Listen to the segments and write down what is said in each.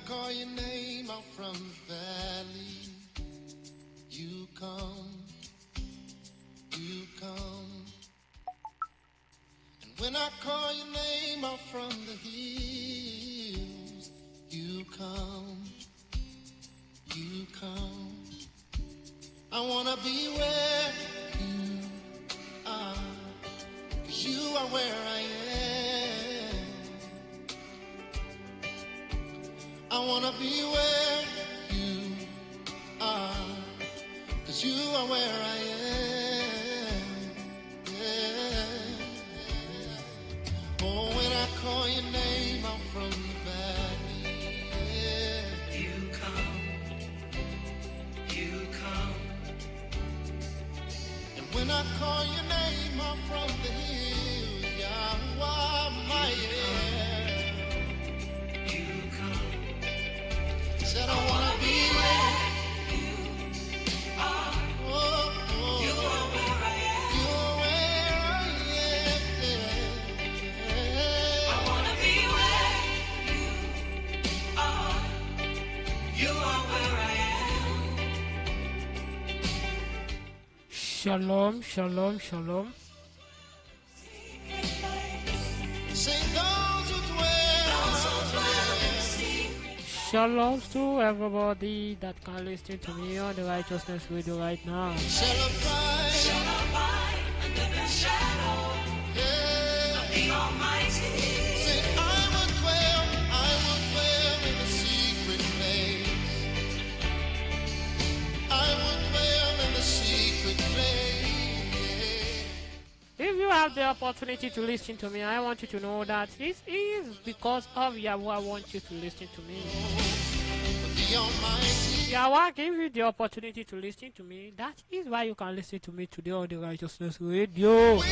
call your name out from the valley, you come, you come. And when I call your name out from the hills, you come, you come. I wanna be where you are, 'cause you are where I am. I wanna be where you are, 'cause you are where I am. Yeah. Oh, when I call your name out from the valley, yeah. You come, you come. And when I call your name out from the hills, Yahweh, my you come. Said I wanna be where you are. Oh, oh. You are where I am. You are where I am. Yeah. I wanna be where you are. You are where I am. Shalom, shalom, shalom. Sing those who dwell in the secret. Shalom to everybody that can listen to me on the Righteousness Radio right now. Shall abide under the shadow of the Almighty. Say, I will dwell in the secret place. I will dwell in the secret place. If you have the opportunity to listen to me, I want you to know that this is because of Yahweh. I want you to listen to me. The Almighty. Yahweh gave you the opportunity to listen to me. That is why you can listen to me today on the Righteousness Radio. We will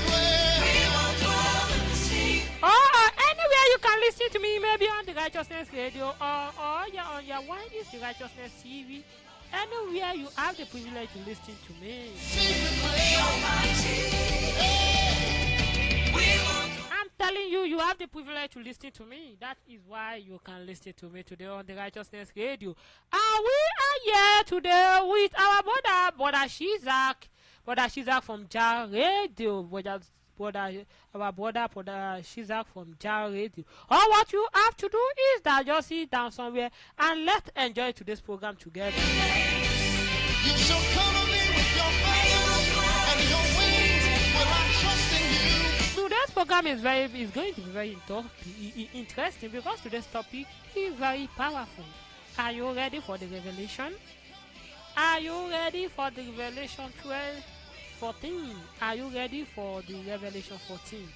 dwell in the secret. Or anywhere you can listen to me, maybe on the Righteousness Radio or on your One is the Righteousness TV. Anywhere you have the privilege to listen to me. I'm telling you, you have the privilege to listen to me. That is why you can listen to me today on the Righteousness Radio. And we are here today with our brother Shizak from Jar Radio. Our brother Shizak from Jar Radio. All what you have to do is that just sit down somewhere and let's enjoy today's program together. You shall cover me with your feathers, and your wings will I trust in you. Today's program is going to be very interesting because today's topic is very powerful. Are you ready for the revelation? Are you ready for the Revelation 12:14? Are you ready for the Revelation 14?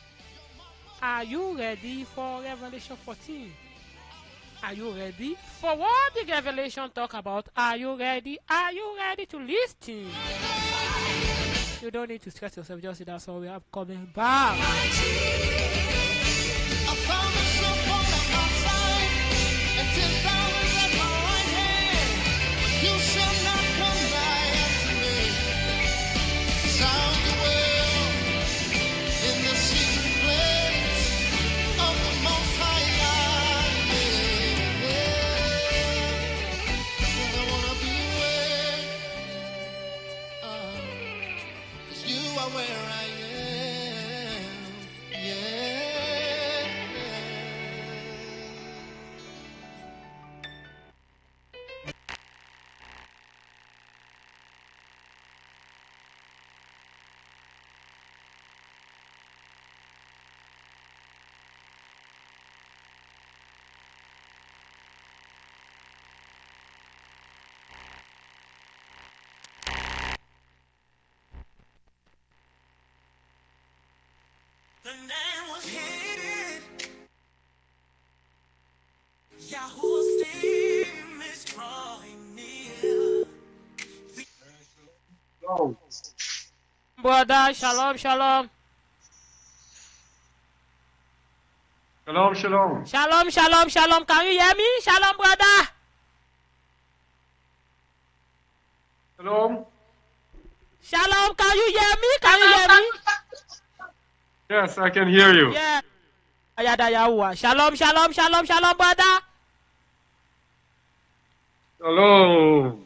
Are you ready for Revelation 14? Are you ready for what the Revelation talk about? Are you ready? Are you ready to listen? You don't need to stress yourself, just sit down somewhere. I'm coming back. I found a sword at my side and 10,000 at my right hand. You shall not come nigh unto me. Sound the well in the secret place of the Most High God. And I wanna be where, 'cause you are where I am. Yeah. The name was hidden. Yahweh's name is drawing near. Brother, shalom. Shalom. Shalom. Can you hear me? Shalom, brother. Shalom. Shalom, can you hear me? Can you hear me? Yes, I can hear you. Yeah. Shalom, brother. Hello.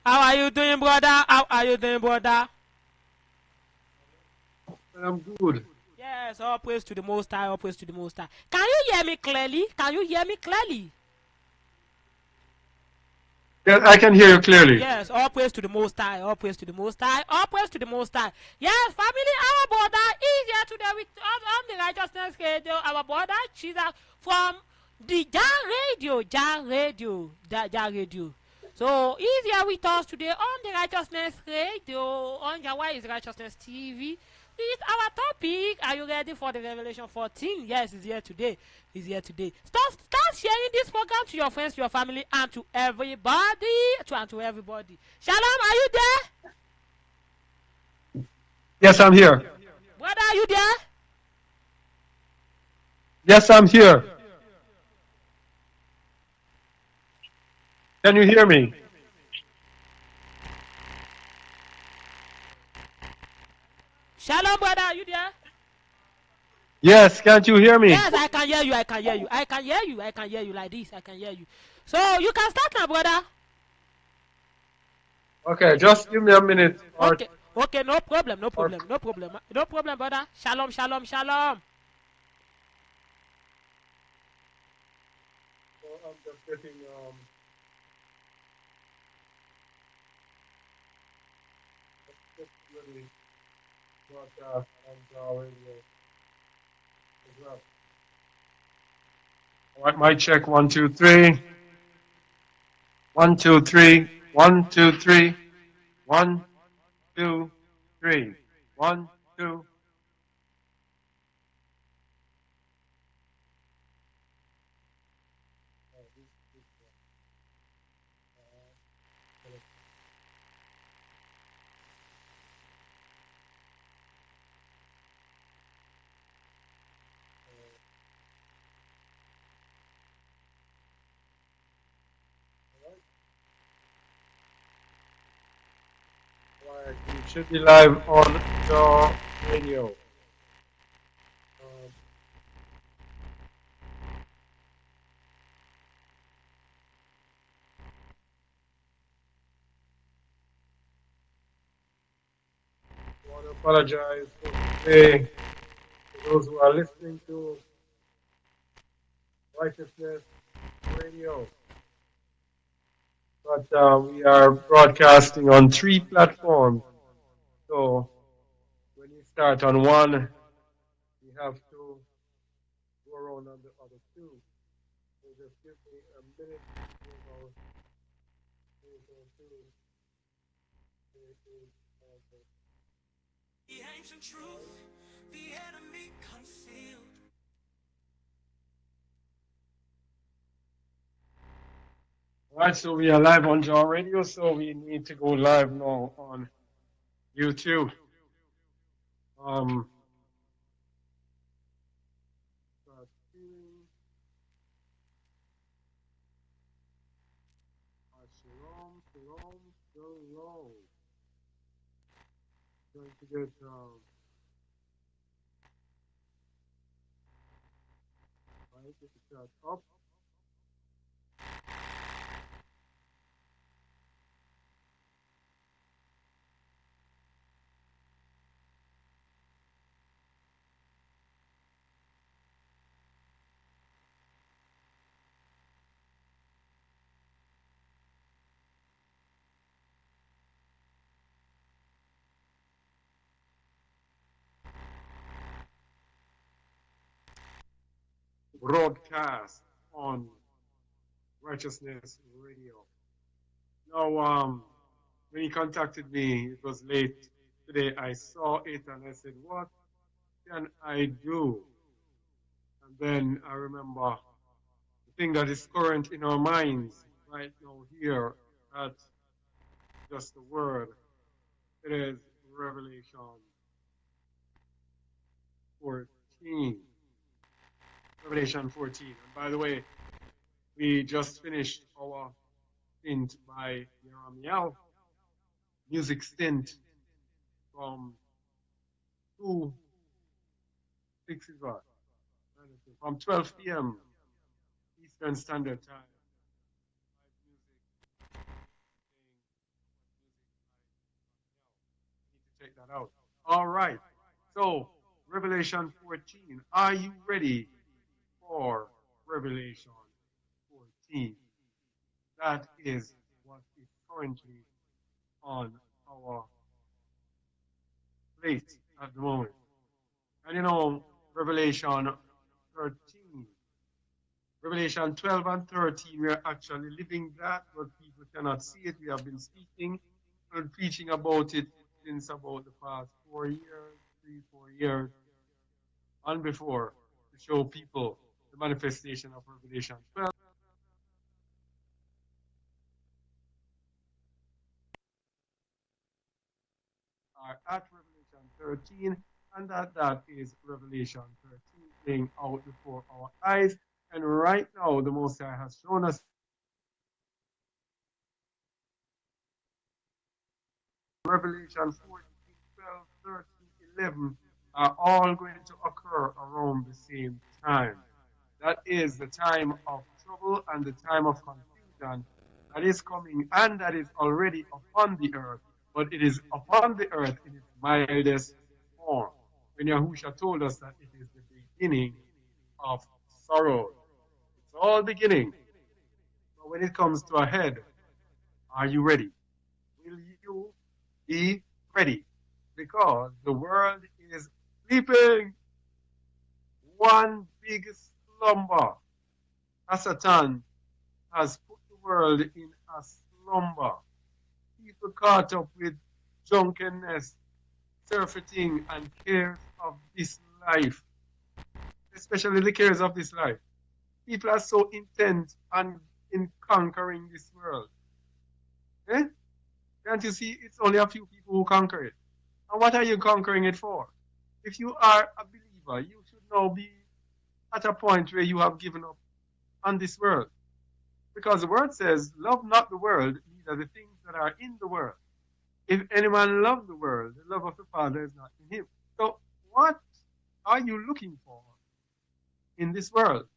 How are you doing, brother? How are you doing, brother? I'm good. Yes, all praise to the Most High, all praise to the Most High. Can you hear me clearly? Can you hear me clearly? Yeah, I can hear you clearly. Yes, all praise to the Most High, all praise to the Most High, all praise to the Most High. Yes, family, our brother is here today with us on the Righteousness Radio. Our brother Jesus from the Jar Radio. So he's here with us today on the Righteousness Radio, on Why is Righteousness TV. It's our topic. Are you ready for the Revelation 14? Yes, he's here today. He's here today. Start sharing this program to your friends, to your family, and to everybody. And to everybody. Shalom, are you there? Yes, I'm here. Brother, are you there? Yes, I'm here. Can you hear me? Shalom, brother, are you there? Yes, can't you hear me? Yes, I can hear you. I can hear you. I can hear you. I can hear you like this. I can hear you. So you can start now, brother. Okay, just give me a minute or Okay. Okay, no problem, no or problem, no problem, no problem, brother. Shalom, shalom, shalom. I'm just getting just ready broadcast on our radio as well. All right, mic check 1 2 3. 1 2 3. 1 2 3. 1 2 3. 1 2. Right, we should be live on the radio. I want to apologize for today to those who are listening to Righteousness Radio. But we are broadcasting on 3 platforms. So when you start on one, you have to go around on the other two. So just give me a minute. The ancient truth, the enemy concealed. All right, so we are live on John Radio, so we need to go live now on YouTube. Start streaming. Shalom, shalom, shalom. Going to get right, get the chat up. Broadcast on Righteousness Radio. Now, when he contacted me, it was late today. I saw it and I said, "What can I do?" And then I remember the thing that is current in our minds right now here at just the word. It is Revelation 14. Revelation 14. And by the way, we just finished our stint by Yeramiel, music stint from 2, 6 is what? From 12 p.m. Eastern Standard Time. check that out. All right. So, Revelation 14. Are you ready for Revelation 14? That is what is currently on our plate at the moment. And you know, Revelation 13, Revelation 12 and 13, we are actually living that, but people cannot see it. We have been speaking and preaching about it since about the past 4 years, 3, 4 years, and before, to show people the manifestation of Revelation 12 are at Revelation 13, and that is Revelation 13 playing out before our eyes. And right now, the Most High has shown us Revelation 14, 12, 13, 11 are all going to occur around the same time. That is the time of trouble and the time of confusion that is coming and that is already upon the earth, but it is upon the earth in its mildest form. When Yahusha told us that it is the beginning of sorrow. It's all beginning. But when it comes to a head, are you ready? Will you be ready? Because the world is sleeping. One big slumber. Satan has put the world in a slumber. People caught up with drunkenness, surfeiting, and cares of this life, especially the cares of this life. People are so intent on in conquering this world. Eh? Can't you see it's only a few people who conquer it? And what are you conquering it for? If you are a believer, you should now be at a point where you have given up on this world. Because the word says, love not the world, neither the things that are in the world. If any man love the world, the love of the Father is not in him. So what are you looking for in this world?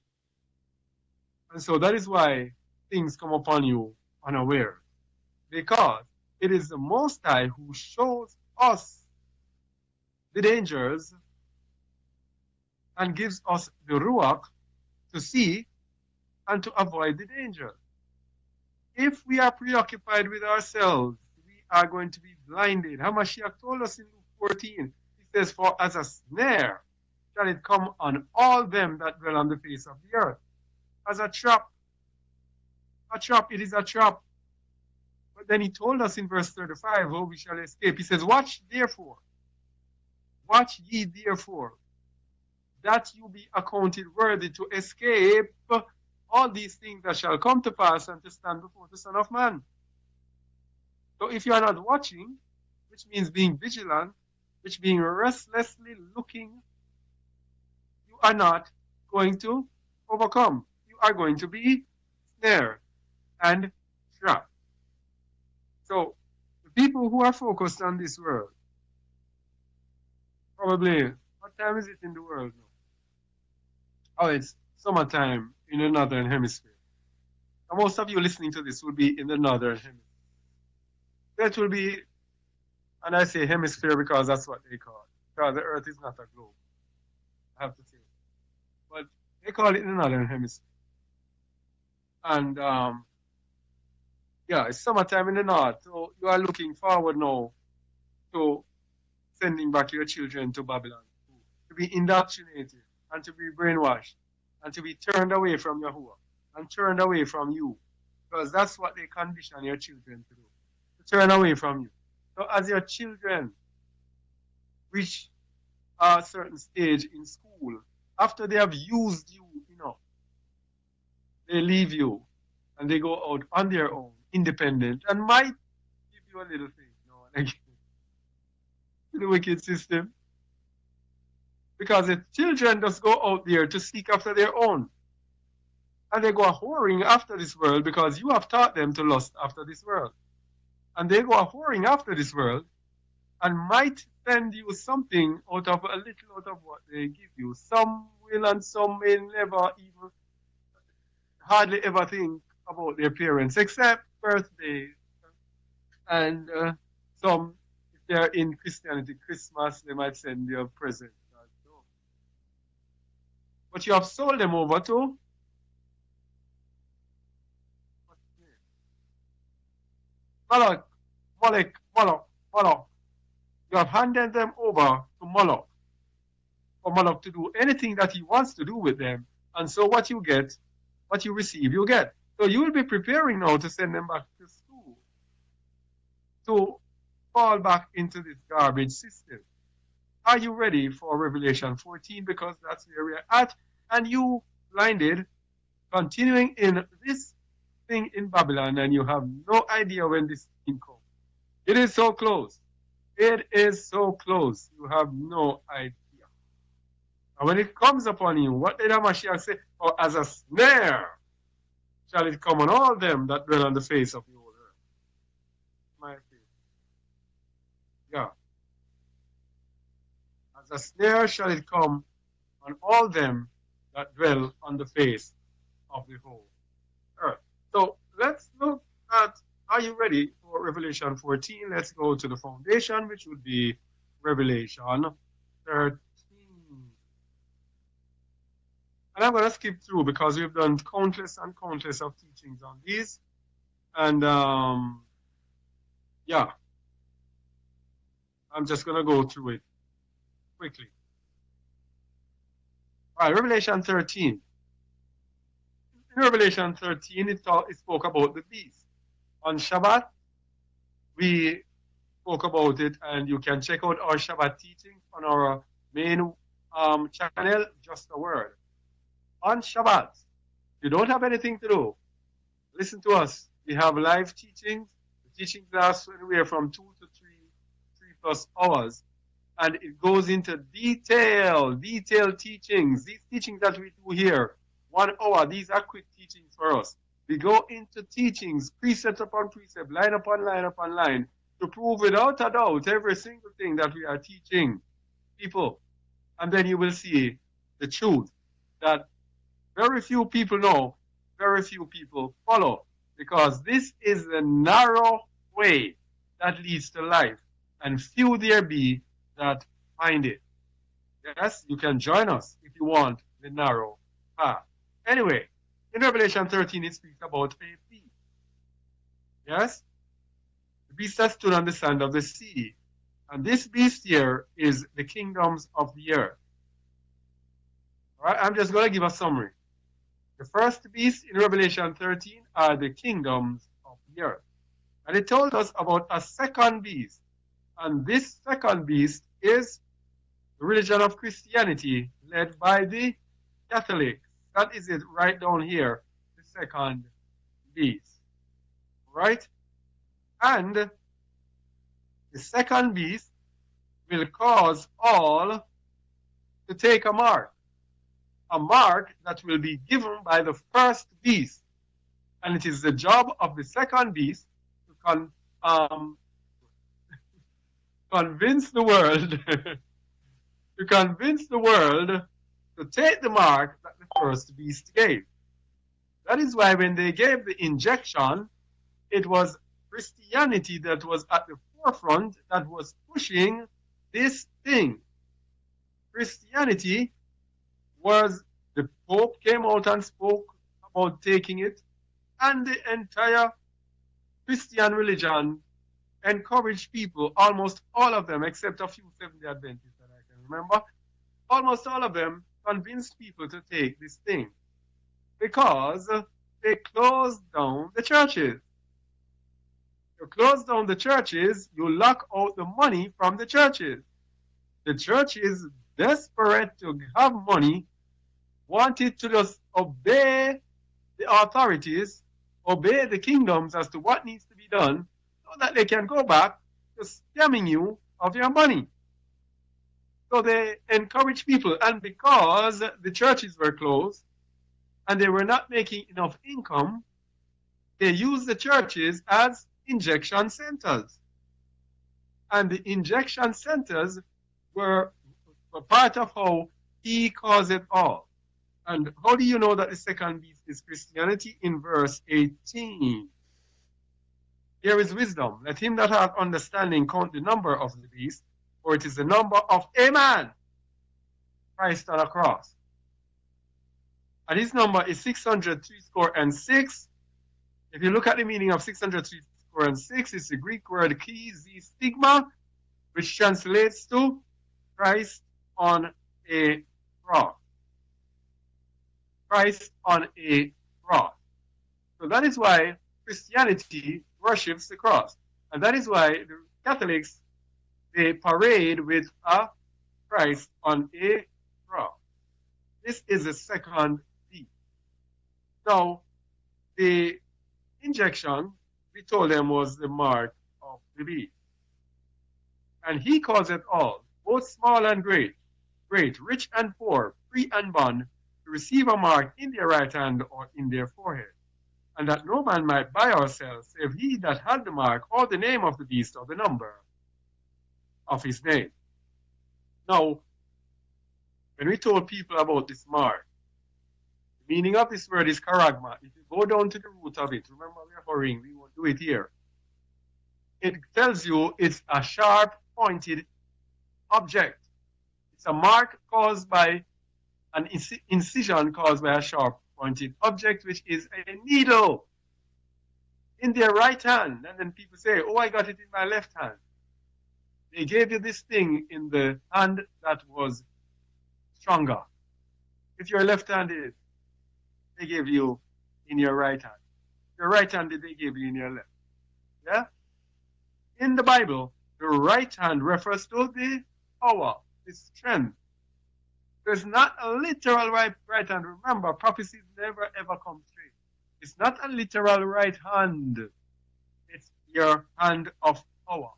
And so that is why things come upon you unaware. Because it is the Most High who shows us the dangers and gives us the ruach to see and to avoid the danger. If we are preoccupied with ourselves, we are going to be blinded. Hamashiach told us in Luke 14, he says, for as a snare shall it come on all them that dwell on the face of the earth. As a trap, it is a trap. But then he told us in verse 35, how we shall escape. He says, watch ye therefore, that you be accounted worthy to escape all these things that shall come to pass and to stand before the Son of Man. So if you are not watching, which means being vigilant, which means restlessly looking, you are not going to overcome. You are going to be snared and trapped. So the people who are focused on this world, probably, what time is it in the world now? Oh, it's summertime in the northern hemisphere. And most of you listening to this will be in the northern hemisphere. That will be, and I say hemisphere because that's what they call it. Because the earth is not a globe. I have to say. But they call it in the northern hemisphere. And yeah, it's summertime in the north. So you are looking forward now to sending back your children to Babylon, to be indoctrinated and to be brainwashed and to be turned away from Yahuwah and turned away from you. Because that's what they condition your children to do, to turn away from you. So as your children reach a certain stage in school, after they have used you enough, they leave you and they go out on their own, independent, and might give you a little thing, you know, like the wicked system. Because the children just go out there to seek after their own. And they go whoring after this world because you have taught them to lust after this world. And they go whoring after this world and might send you something out of a little out of what they give you. Some will and some may never even hardly ever think about their parents except birthdays. And some, if they're in Christianity, Christmas, they might send you a present. But you have sold them over to Moloch, Molech, Moloch, Moloch. You have handed them over to Moloch for Moloch to do anything that he wants to do with them. And so what you get, what you receive, you get. So you will be preparing now to send them back to school to fall back into this garbage system. Are you ready for Revelation 14? Because that's where we're at. And you blinded, continuing in this thing in Babylon, and you have no idea when this thing comes. It is so close. It is so close. You have no idea. And when it comes upon you, what did Hamashiach say? For as a snare shall it come on all them that dwell on the face of the whole earth. My faith. Yeah. As a snare shall it come on all them that dwell on the face of the whole earth. So let's look at, are you ready for Revelation 14? Let's go to the foundation, which would be Revelation 13. And I'm going to skip through because we've done countless and countless of teachings on these. And yeah, I'm just going to go through it quickly. All right, Revelation 13. In Revelation 13, it spoke about the beast. On Shabbat, we spoke about it, and you can check out our Shabbat teachings on our main channel, Just a Word. On Shabbat, you don't have anything to do. Listen to us. We have live teachings. The teachings last anywhere from 2 to 3+ hours. And it goes into detailed teachings. These teachings that we do here, 1 hour, these are quick teachings for us. We go into teachings, precept upon precept, line upon line upon line, to prove without a doubt every single thing that we are teaching people. And then you will see the truth that very few people know, very few people follow, because this is the narrow way that leads to life, and few there be that find it. Yes, you can join us if you want the narrow path. Anyway, in Revelation 13, it speaks about a beast. Yes? The beast that stood on the sand of the sea. And this beast here is the kingdoms of the earth. All right, I'm just going to give a summary. The first beast in Revelation 13 are the kingdoms of the earth. And it told us about a second beast. And this second beast is the religion of Christianity led by the Catholics. That is it right down here, the second beast. Right? And the second beast will cause all to take a mark that will be given by the first beast. And it is the job of the second beast to convince the world to take the mark that the first beast gave. That is why when they gave the injection, it was Christianity that was at the forefront, that was pushing this thing. Christianity was, the Pope came out and spoke about taking it, and the entire Christian religion encouraged people, almost all of them, except a few Seventh-day Adventists that I can remember, almost all of them convinced people to take this thing because they closed down the churches. You close down the churches, you lock out the money from the churches. The church is desperate to have money, wanted to just obey the authorities, obey the kingdoms as to what needs to be done, so that they can go back to scamming you of your money. So they encourage people, and because the churches were closed and they were not making enough income, they used the churches as injection centers. And the injection centers were part of how he caused it all. And how do you know that the second beast is Christianity? In verse 18. Here is wisdom. Let him that hath understanding count the number of the beast, for it is the number of a man, Christ on a cross. And his number is 603 score and 6. If you look at the meaning of 603 score and 6, it's the Greek word stigma, which translates to Christ on a cross. Christ on a cross. So that is why Christianity worships the cross. And that is why the Catholics, they parade with a Christ on a cross. This is the second beast. Now, the injection, we told them, was the mark of the beast. And he calls it all, both small and great, rich and poor, free and bond, to receive a mark in their right hand or in their forehead, and that no man might buy or sell, save he that had the mark, or the name of the beast, or the number of his name. Now, when we told people about this mark, the meaning of this word is charagma. If you go down to the root of it, remember we are hurrying, we won't do it here. It tells you it's a sharp, pointed object. It's a mark caused by an incision caused by a sharp pointed object, which is a needle in their right hand. And then people say, oh, I got it in my left hand. They gave you this thing in the hand that was stronger. If you're left-handed, they gave you in your right hand. If you're right-handed, they gave you in your left. Yeah? In the Bible, the right hand refers to the power, the strength. There's not a literal right hand. Remember, prophecies never ever come straight. It's not a literal right hand. It's your hand of power.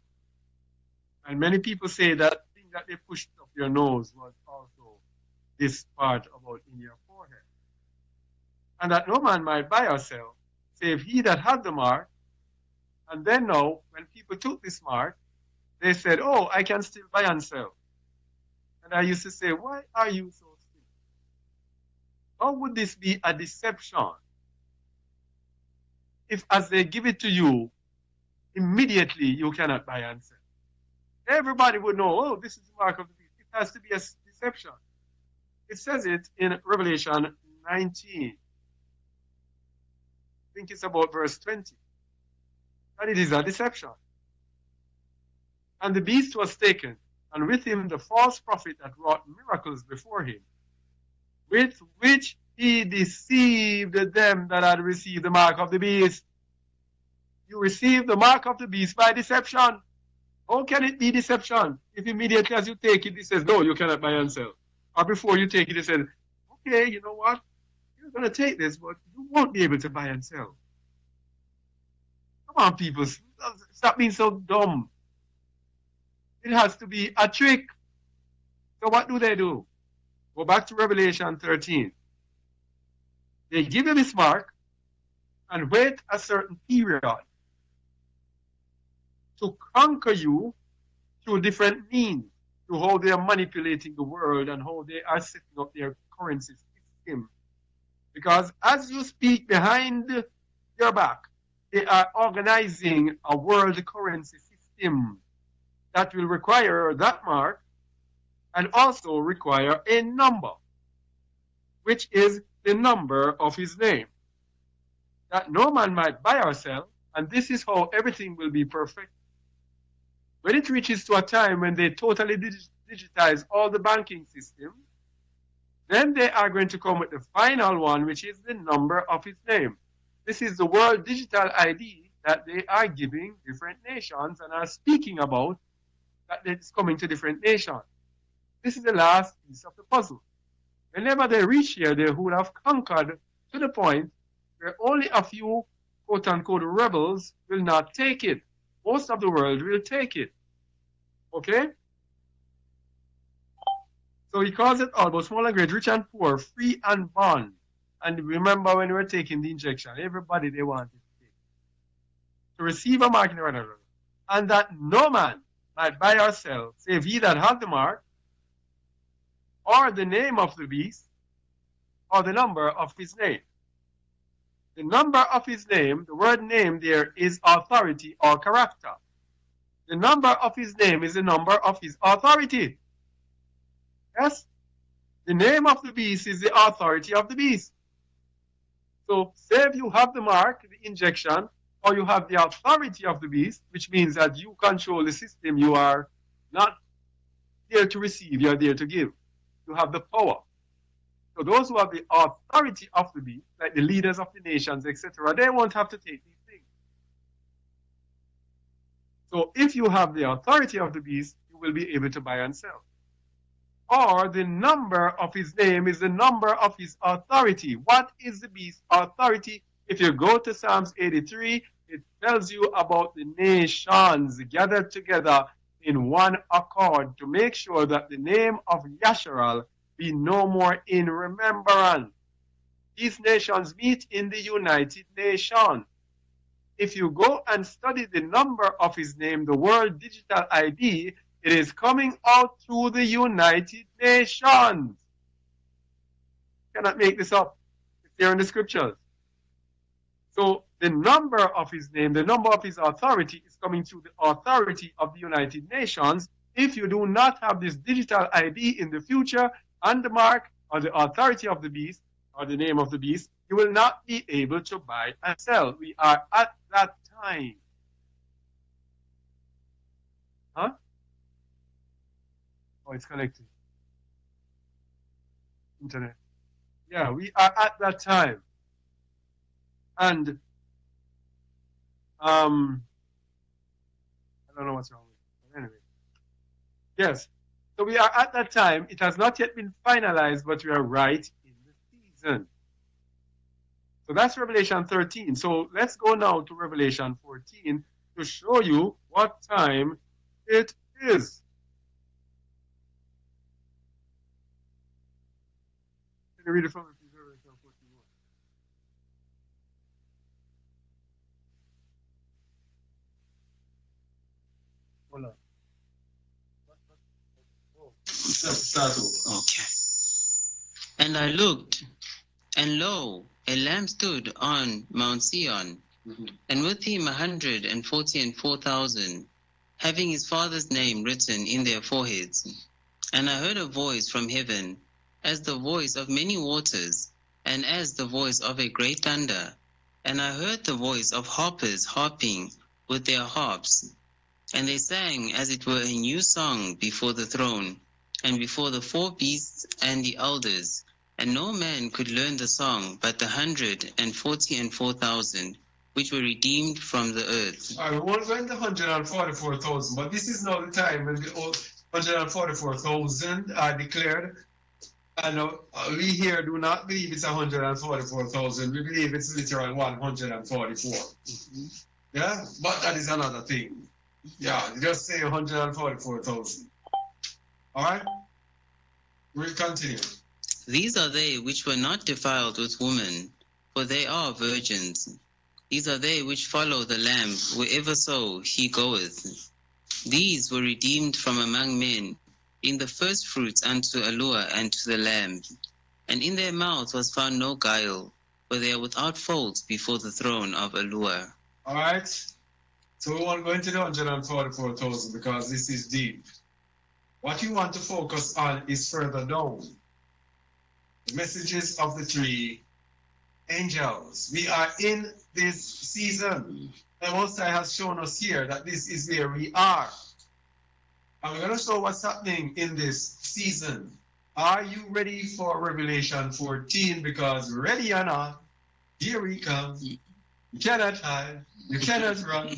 And many people say that thing that they pushed up your nose was also this part about in your forehead. And that no man might buy or sell, save he that had the mark. And then now, when people took this mark, they said, oh, I can still buy and sell. And I used to say, why are you so sick? How would this be a deception? If as they give it to you, immediately you cannot buy and sell. Everybody would know, oh, this is the mark of the beast. It has to be a deception. It says it in Revelation 19. I think it's about verse 20. And it is a deception. And the beast was taken, and with him the false prophet that wrought miracles before him, with which he deceived them that had received the mark of the beast. You receive the mark of the beast by deception. How can it be deception? If immediately as you take it, it says, no, you cannot buy and sell. Or before you take it, it says, okay, you know what? You're going to take this, but you won't be able to buy and sell. Come on, people. Stop being so dumb. It has to be a trick. So what do? Go back to Revelation 13. They give you this mark and wait a certain period to conquer you through different means, through how they are manipulating the world and how they are setting up their currency system. Because as you speak behind your back, they are organizing a world currency system that will require that mark and also require a number, which is the number of his name, that no man might buy or sell, and this is how everything will be perfect. When it reaches to a time when they totally digitize all the banking system, then they are going to come with the final one, which is the number of his name. This is the World Digital ID that they are giving different nations and are speaking about that it's coming to different nations. This is the last piece of the puzzle. Whenever they reach here, they would have conquered to the point where only a few quote-unquote rebels will not take it. Most of the world will take it. Okay? So he calls it all, both small and great, rich and poor, free and bond. And remember when we were taking the injection, everybody they wanted to take. To receive a mark in the right hand, and that no man might buy or sell, save he that had the mark, or the name of the beast, or the number of his name. The number of his name, the word name there is authority or character. The number of his name is the number of his authority. Yes? The name of the beast is the authority of the beast. So say if you have the mark, the injection, or you have the authority of the beast, which means that you control the system, you are not there to receive, you are there to give. You have the power. So those who have the authority of the beast, like the leaders of the nations, etc., they won't have to take these things. So if you have the authority of the beast, you will be able to buy and sell. Or the number of his name is the number of his authority. What is the beast's authority? If you go to Psalms 83, it tells you about the nations gathered together in one accord to make sure that the name of Yasharal be no more in remembrance. These nations meet in the United Nations. If you go and study the number of his name, the World Digital ID, it is coming out through the United Nations. You cannot make this up. It's there in the scriptures. So the number of his name, the number of his authority is coming through the authority of the United Nations. If you do not have this digital ID in the future and the mark or the authority of the beast or the name of the beast, you will not be able to buy and sell. We are at that time. Huh? Oh, it's connected. Internet. Yeah, we are at that time. And I don't know what's wrong with it. But anyway. Yes. So we are at that time. It has not yet been finalized, but we are right in the season. So that's Revelation 13. So let's go now to Revelation 14 to show you what time it is. Can you read it from me, please? Revelation 14. Hold on. Start over. Okay. And I looked, and lo, a lamb stood on Mount Sion, and with him 144,000, having his father's name written in their foreheads. And I heard a voice from heaven, as the voice of many waters, and as the voice of a great thunder. And I heard the voice of harpers harping with their harps. And they sang as it were a new song before the throne, and before the four beasts and the elders. And no man could learn the song but the 144,000, which were redeemed from the earth. I won't go into 144,000, but this is not the time when the 144,000 are declared. And we here do not believe it's 144,000. We believe it's literal 144. Yeah, but that is another thing. Yeah, just say 144,000. All right? We'll continue. These are they which were not defiled with woman, for they are virgins. These are they which follow the Lamb whereverso he goeth. These were redeemed from among men, in the first fruits unto Allure and to the Lamb. And in their mouth was found no guile, for they are without fault before the throne of Allure. All right? So we won't go into the 144,000 because this is deep. What you want to focus on is further down. The messages of the three angels. We are in this season. The Most High has shown us here that this is where we are. And we're going to show what's happening in this season. Are you ready for Revelation 14? Because ready or not, here we come. You cannot hide. You cannot run.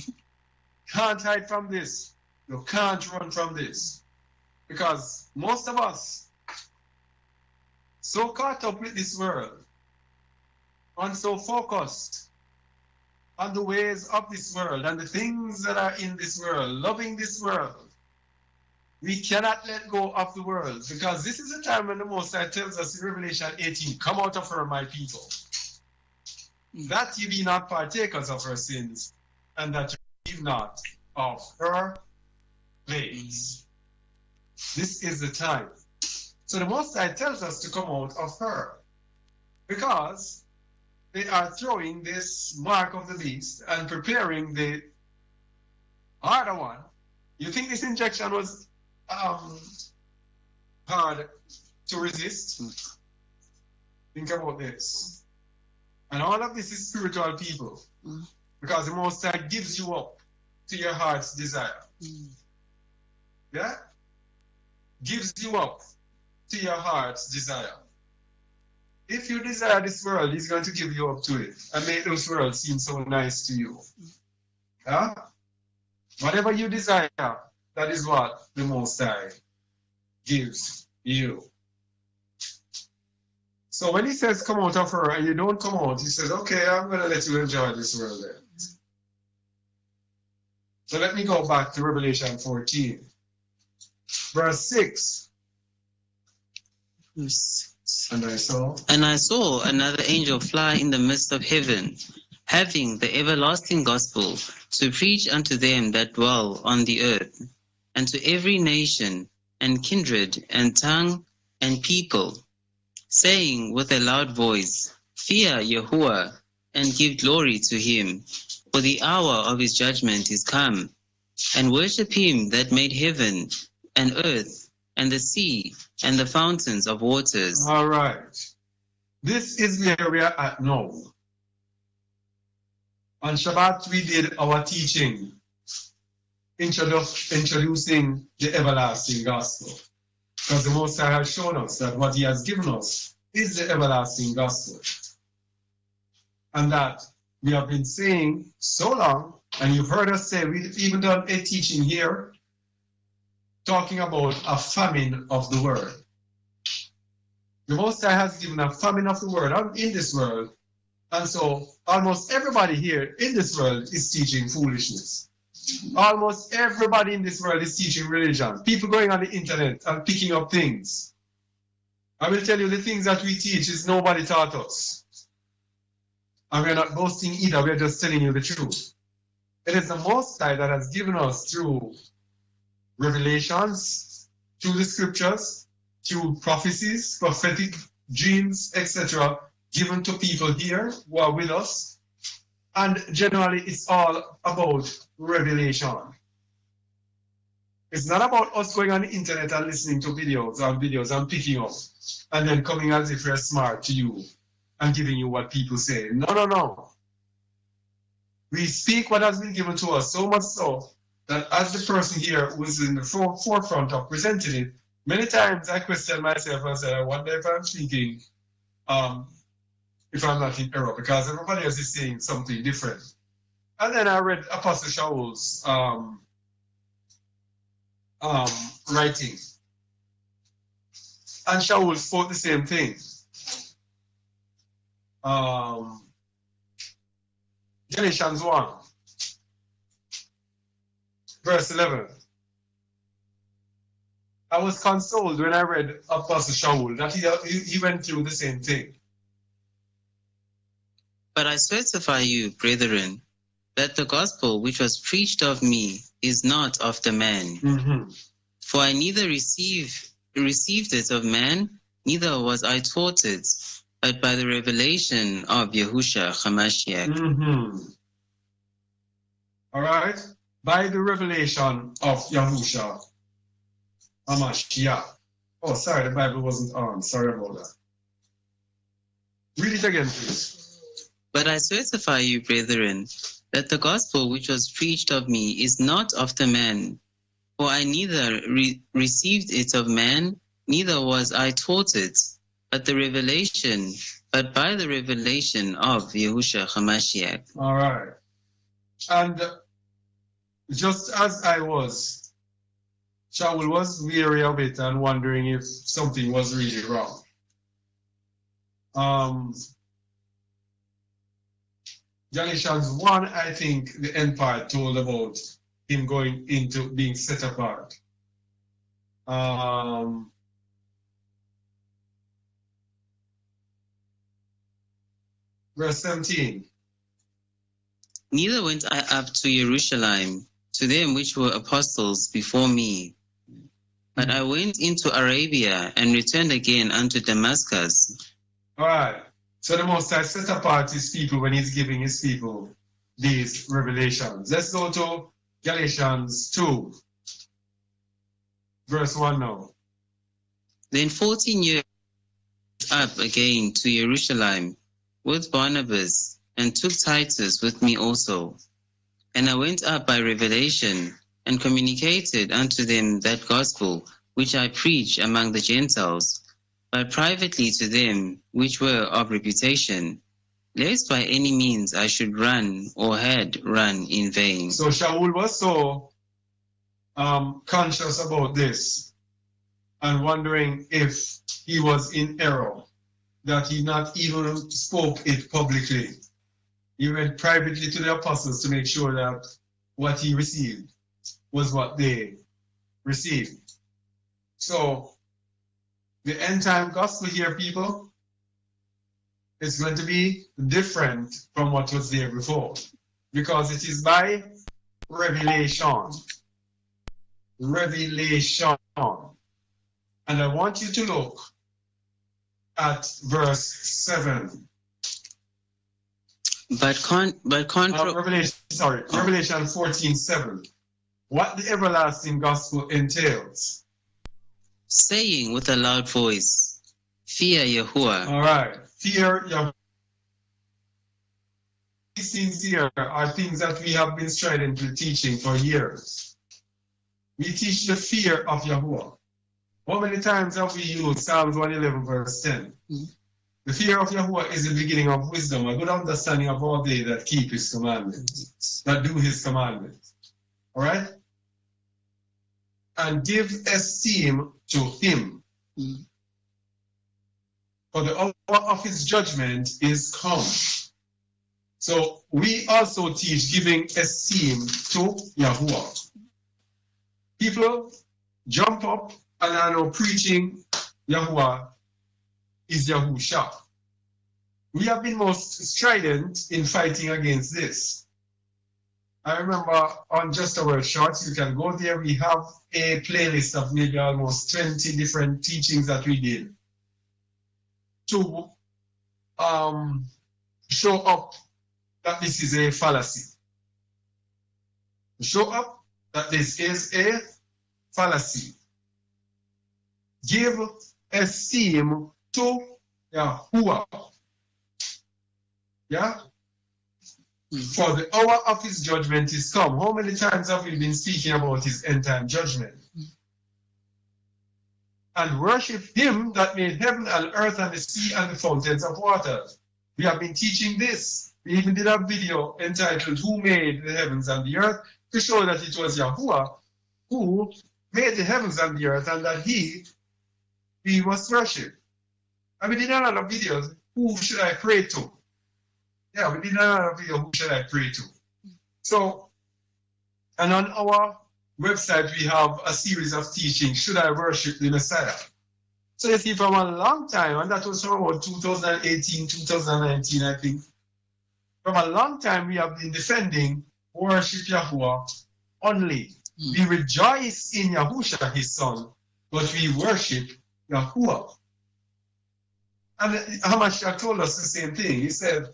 Can't hide from this. You can't run from this. Because most of us so caught up with this world and so focused on the ways of this world and the things that are in this world, loving this world, we cannot let go of the world, because this is the time when the Most High tells us in Revelation 18, come out of her, my people, that ye be not partakers of her sins, and that you receive not of her plagues. This is the time. So the Most High tells us to come out of her, because they are throwing this mark of the beast and preparing the harder one. You think this injection was hard to resist? Think about this. And all of this is spiritual people. Because the Most High gives you up to your heart's desire. Yeah? Gives you up to your heart's desire. If you desire this world, He's going to give you up to it and make those worlds seem so nice to you. Yeah? Whatever you desire, that is what the Most High gives you. So when He says come out of her and you don't come out, He says, okay, I'm going to let you enjoy this world then. So let me go back to Revelation 14, verse 6. And I saw another angel fly in the midst of heaven, having the everlasting gospel to preach unto them that dwell on the earth, and to every nation, and kindred, and tongue, and people, saying with a loud voice, Fear Yahuwah, and give glory to Him, for the hour of His judgment is come, and worship Him that made heaven, and earth, and the sea, and the fountains of waters. All right. This is where we are at now. On Shabbat, we did our teaching, introducing the everlasting gospel. Because the Most High has shown us that what He has given us is the everlasting gospel. And that we have been saying so long, and you've heard us say, we've even done a teaching here, talking about a famine of the word. The Most High has given a famine of the word in this world, and so almost everybody here in this world is teaching foolishness. Almost everybody in this world is teaching religion. People going on the internet and picking up things. I will tell you, the things that we teach is nobody taught us. And we're not boasting either, we're just telling you the truth. It is the Most High that has given us through revelations, through the scriptures, through prophecies, prophetic dreams, etc., given to people here who are with us. And generally, it's all about revelation. It's not about us going on the internet and listening to videos and picking up and then coming as if we're smart to you and giving you what people say. No, no, no. We speak what has been given to us, so much so that as the person here who is in the forefront of presenting it, many times I question myself and say, I wonder if I'm speaking, if I'm not in error, because everybody else is saying something different. And then I read Apostle Shaul's writing. And Shaul spoke the same thing. Galatians 1, verse 11. I was consoled when I read Apostle Shaul that he went through the same thing. But I certify you, brethren, that the gospel which was preached of me is not of the man. Mm-hmm. For I neither received it of man, neither was I taught it, but by the revelation of Yahushua HaMashiach. Mm-hmm. All right? By the revelation of Yahushua HaMashiach. Oh, sorry, the Bible wasn't on. Sorry about that. Read it again, please. But I certify you, brethren, that the gospel which was preached of me is not of the man. For I neither received it of man, neither was I taught it, but by the revelation of Yahushua HaMashiach. All right. And just as I was, Shaul was weary of it and wondering if something was really wrong. Galatians 1, I think the end part told about him going into being set apart. Verse 17. Neither went I up to Jerusalem to them which were apostles before me, but I went into Arabia and returned again unto Damascus. All right. So the Most High set apart his people when he's giving his people these revelations. Let's go to Galatians 2, verse 1 now. Then 14 years up again to Jerusalem with Barnabas, and took Titus with me also. And I went up by revelation, and communicated unto them that gospel which I preach among the Gentiles, but privately to them which were of reputation, lest by any means I should run or had run in vain. So Shaul was so conscious about this and wondering if he was in error, that he not even spoke it publicly. He went privately to the apostles to make sure that what he received was what they received. So the end time gospel here, people, is going to be different from what was there before, because it is by revelation. Revelation. And I want you to look at verse 7. Revelation 14:7. What the everlasting gospel entails. Saying with a loud voice, Fear Yahuwah. All right. Fear Yahuwah. These things here are things that we have been stridently teaching for years. We teach the fear of Yahuwah. How many times have we used Psalms 111 verse 10? The fear of Yahuwah is the beginning of wisdom, a good understanding of all they that keep his commandments, that do his commandments. All right? And give esteem to him. For the hour of his judgment is come. So we also teach giving esteem to Yahuwah. People jump up and are now preaching Yahuwah is Yahusha. We have been most strident in fighting against this. I remember on Just a Word Shorts, you can go there, we have a playlist of maybe almost 20 different teachings that we did to show up that this is a fallacy. Show up that this is a fallacy. Give esteem to Yahuwah. Yeah? For the hour of his judgment is come. How many times have we been speaking about his end time judgment? And worship him that made heaven and earth and the sea and the fountains of water. We have been teaching this. We even did a video entitled Who Made the Heavens and the Earth, to show that it was Yahuwah who made the heavens and the earth, and that he was worshipped. And we did a lot of videos. Who should I pray to? Yeah, we did a lot of videos. Who should I pray to? So, and on our website, we have a series of teachings. Should I worship the Messiah? So you see, from a long time, and that was from about 2018, 2019, I think. From a long time, we have been defending worship Yahuwah only. We rejoice in Yahusha, his son, but we worship Yahuwah. And Hamashiach told us the same thing. He said,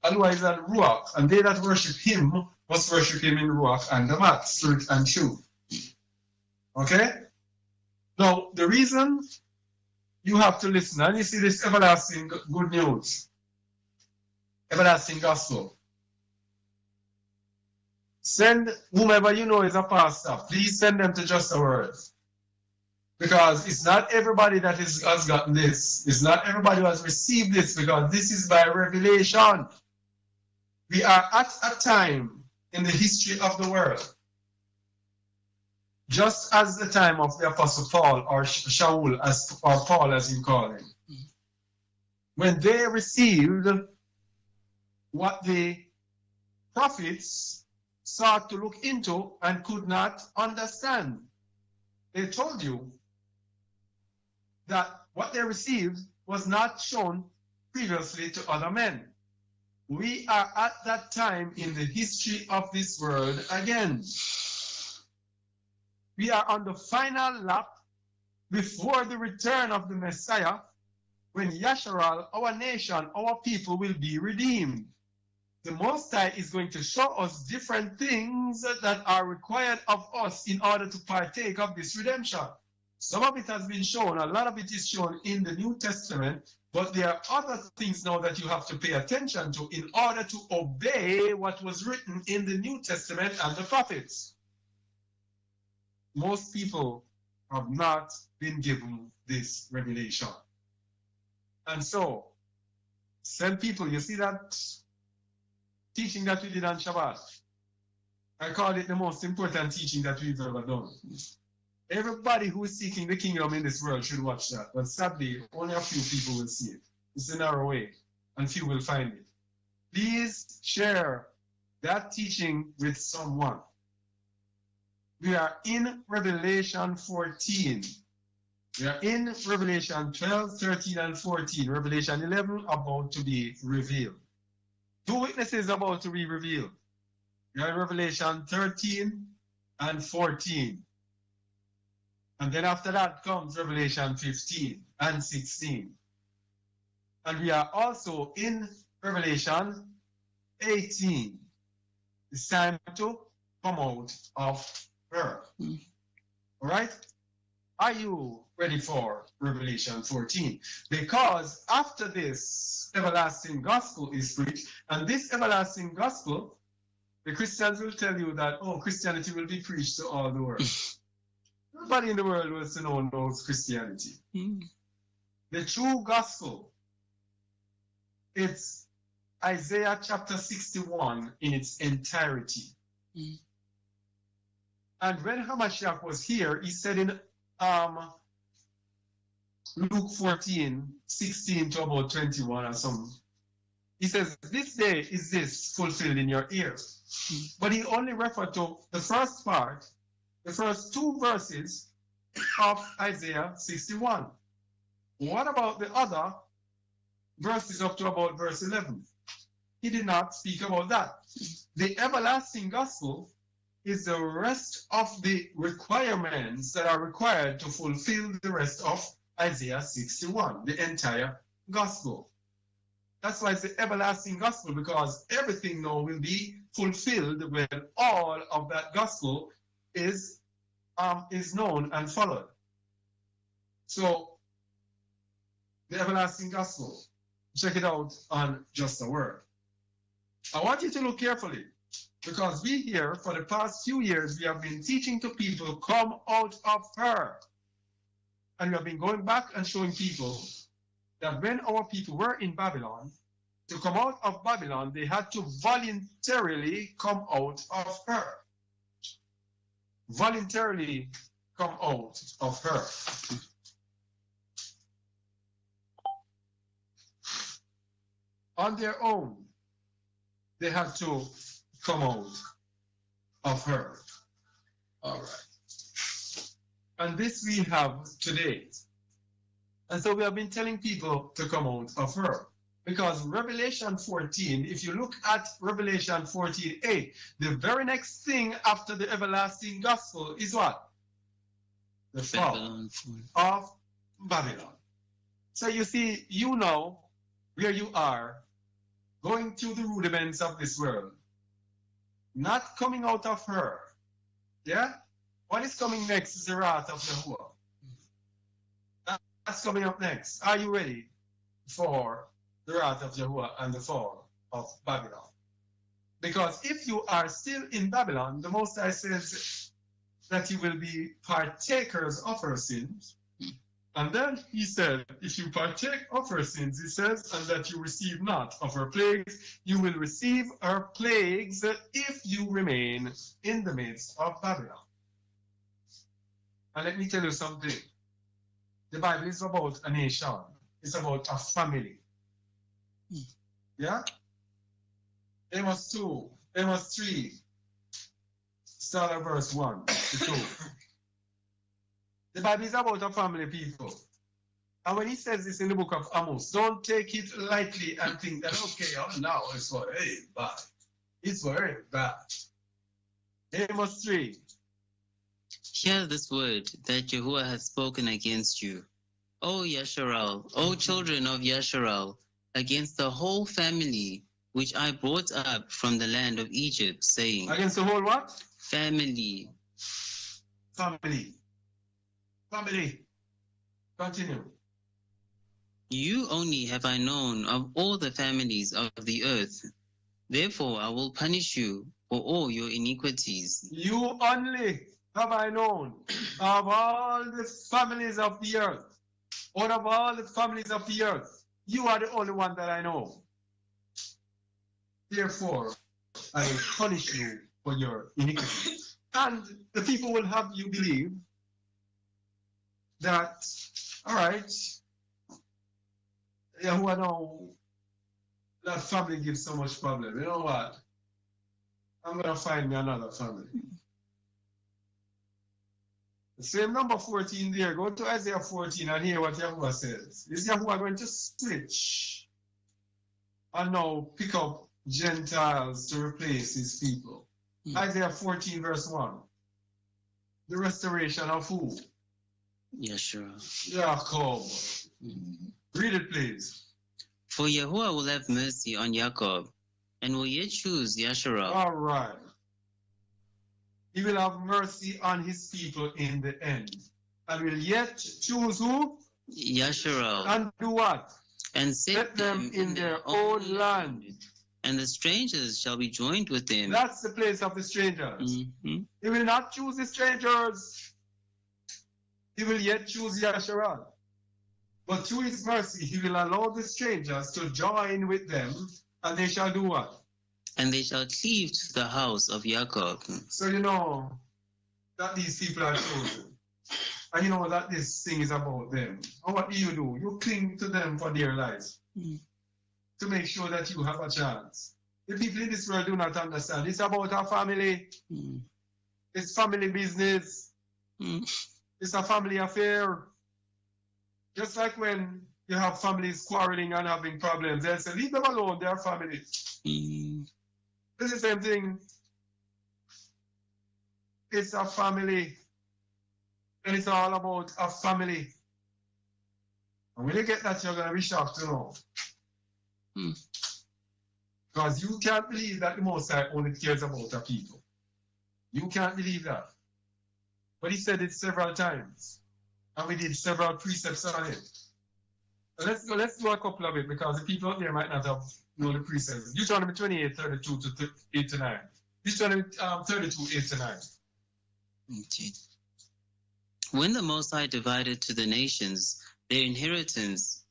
otherwise than Ruach, and they that worship him must worship him in Ruach and Damat, spirit and truth. Okay? Now, the reason you have to listen, and you see this everlasting good news, everlasting gospel. Send whomever you know is a pastor. Please send them to Just a Word. Because it's not everybody that has gotten this. It's not everybody who has received this, because this is by revelation. We are at a time in the history of the world, just as the time of the Apostle Paul, or Shaul, or Paul as you call him, when they received what the prophets sought to look into and could not understand. They told you that what they received was not shown previously to other men. We are at that time in the history of this world again. We are on the final lap before the return of the Messiah, when Yasharal, our nation, our people will be redeemed. The Most High is going to show us different things that are required of us in order to partake of this redemption. Some of it has been shown, a lot of it is shown in the New Testament, but there are other things now that you have to pay attention to in order to obey what was written in the New Testament and the prophets. Most people have not been given this revelation. And so, some people, you see that teaching that we did on Shabbat? I call it the most important teaching that we've ever done. Everybody who is seeking the kingdom in this world should watch that. But sadly, only a few people will see it. It's a narrow way, and few will find it. Please share that teaching with someone. We are in Revelation 14. We are in Revelation 12, 13, and 14. Revelation 11 about to be revealed. Two witnesses about to be revealed. We are in Revelation 13 and 14. And then after that comes Revelation 15 and 16. And we are also in Revelation 18. It's time to come out of her. All right? Are you ready for Revelation 14? Because after this everlasting gospel is preached, and this everlasting gospel, the Christians will tell you that, oh, Christianity will be preached to all the world. Nobody in the world wants to know knows Christianity. The true gospel, it's Isaiah chapter 61 in its entirety. And when Hamashiach was here, he said in Luke 14, 16 to about 21 or something, he says, this day is this fulfilled in your ears. But he only referred to the first part, the first two verses of Isaiah 61. What about the other verses up to about verse 11? He did not speak about that. The everlasting gospel is the rest of the requirements that are required to fulfill the rest of Isaiah 61, the entire gospel. That's why it's the everlasting gospel, because everything now will be fulfilled when all of that gospel is known and followed. So, the everlasting gospel, check it out on Just a Word. I want you to look carefully, because we here, for the past few years, we have been teaching to people, come out of her. And we have been going back and showing people that when our people were in Babylon, to come out of Babylon, they had to voluntarily come out of her. Voluntarily come out of her. On their own, they had to come out of her. All right. And this we have today. And so we have been telling people to come out of her. Because Revelation 14, if you look at Revelation 14:8, the very next thing after the everlasting gospel is what? The fall of Babylon. So you see, you know where you are, going through the rudiments of this world, not coming out of her. Yeah? What is coming next is the wrath of Yahuwah. That's coming up next. Are you ready for the wrath of Yahuwah and the fall of Babylon? Because if you are still in Babylon, the Most High says that you will be partakers of her sins. And then he said, if you partake of her sins, he says, and that you receive not of her plagues, you will receive her plagues if you remain in the midst of Babylon. And let me tell you something. The Bible is about a nation. It's about a family. Yeah? Amos 2, Amos 3, start at verse 1 to 2. The Bible is about a family, people. And when he says this in the book of Amos, don't take it lightly and think that, okay, oh, now it's for bad. It's very bad. Amos 3. Hear this word that Yahuwah has spoken against you, O Yasharal, O children of Yasharal, against the whole family which I brought up from the land of Egypt, saying, Against the whole what? Family. Family. Family. Continue. You only have I known of all the families of the earth. Therefore I will punish you for all your iniquities. You only have I known of all the families of the earth. Out of all the families of the earth, you are the only one that I know. Therefore, I will punish you for your iniquity. And the people will have you believe that, all right, Yahuwah know that family gives so much problem. You know what? I'm going to find me another family. The same number 14 there. Go to Isaiah 14 and hear what Yahuwah says. Is Yahuwah going to switch and now pick up Gentiles to replace his people? Isaiah 14 verse 1. The restoration of who? Yeshua. Jacob. Read it, please. For Yahuwah will have mercy on Jacob, and will yet choose Yasharal. All right. He will have mercy on his people in the end. And will yet choose who? Yasharal. And do what? And set them in their own land. And the strangers shall be joined with them. That's the place of the strangers. He will not choose the strangers. He will yet choose Yasharal. But through his mercy, he will allow the strangers to join with them, and they shall do what? And they shall cleave to the house of Jacob. So you know that these people are chosen. And you know that this thing is about them. And what do? You cling to them for their lives. To make sure that you have a chance. The people in this world do not understand. It's about a family. It's family business. It's a family affair. Just like when you have families quarreling and having problems, they'll say, leave them alone, they are family. It's the same thing. It's a family. And it's all about a family. And when you get that, you're going to be shocked to know. Because you can't believe that the Most High only cares about the people. You can't believe that. But he said it several times. And we did several precepts on it. So let's do a couple of it, because the people out there might not have known the precepts. Deuteronomy 28, 32 to 8 to 9. Deuteronomy 32, 8 to 9. Okay. When the Most High divided to the nations their inheritance,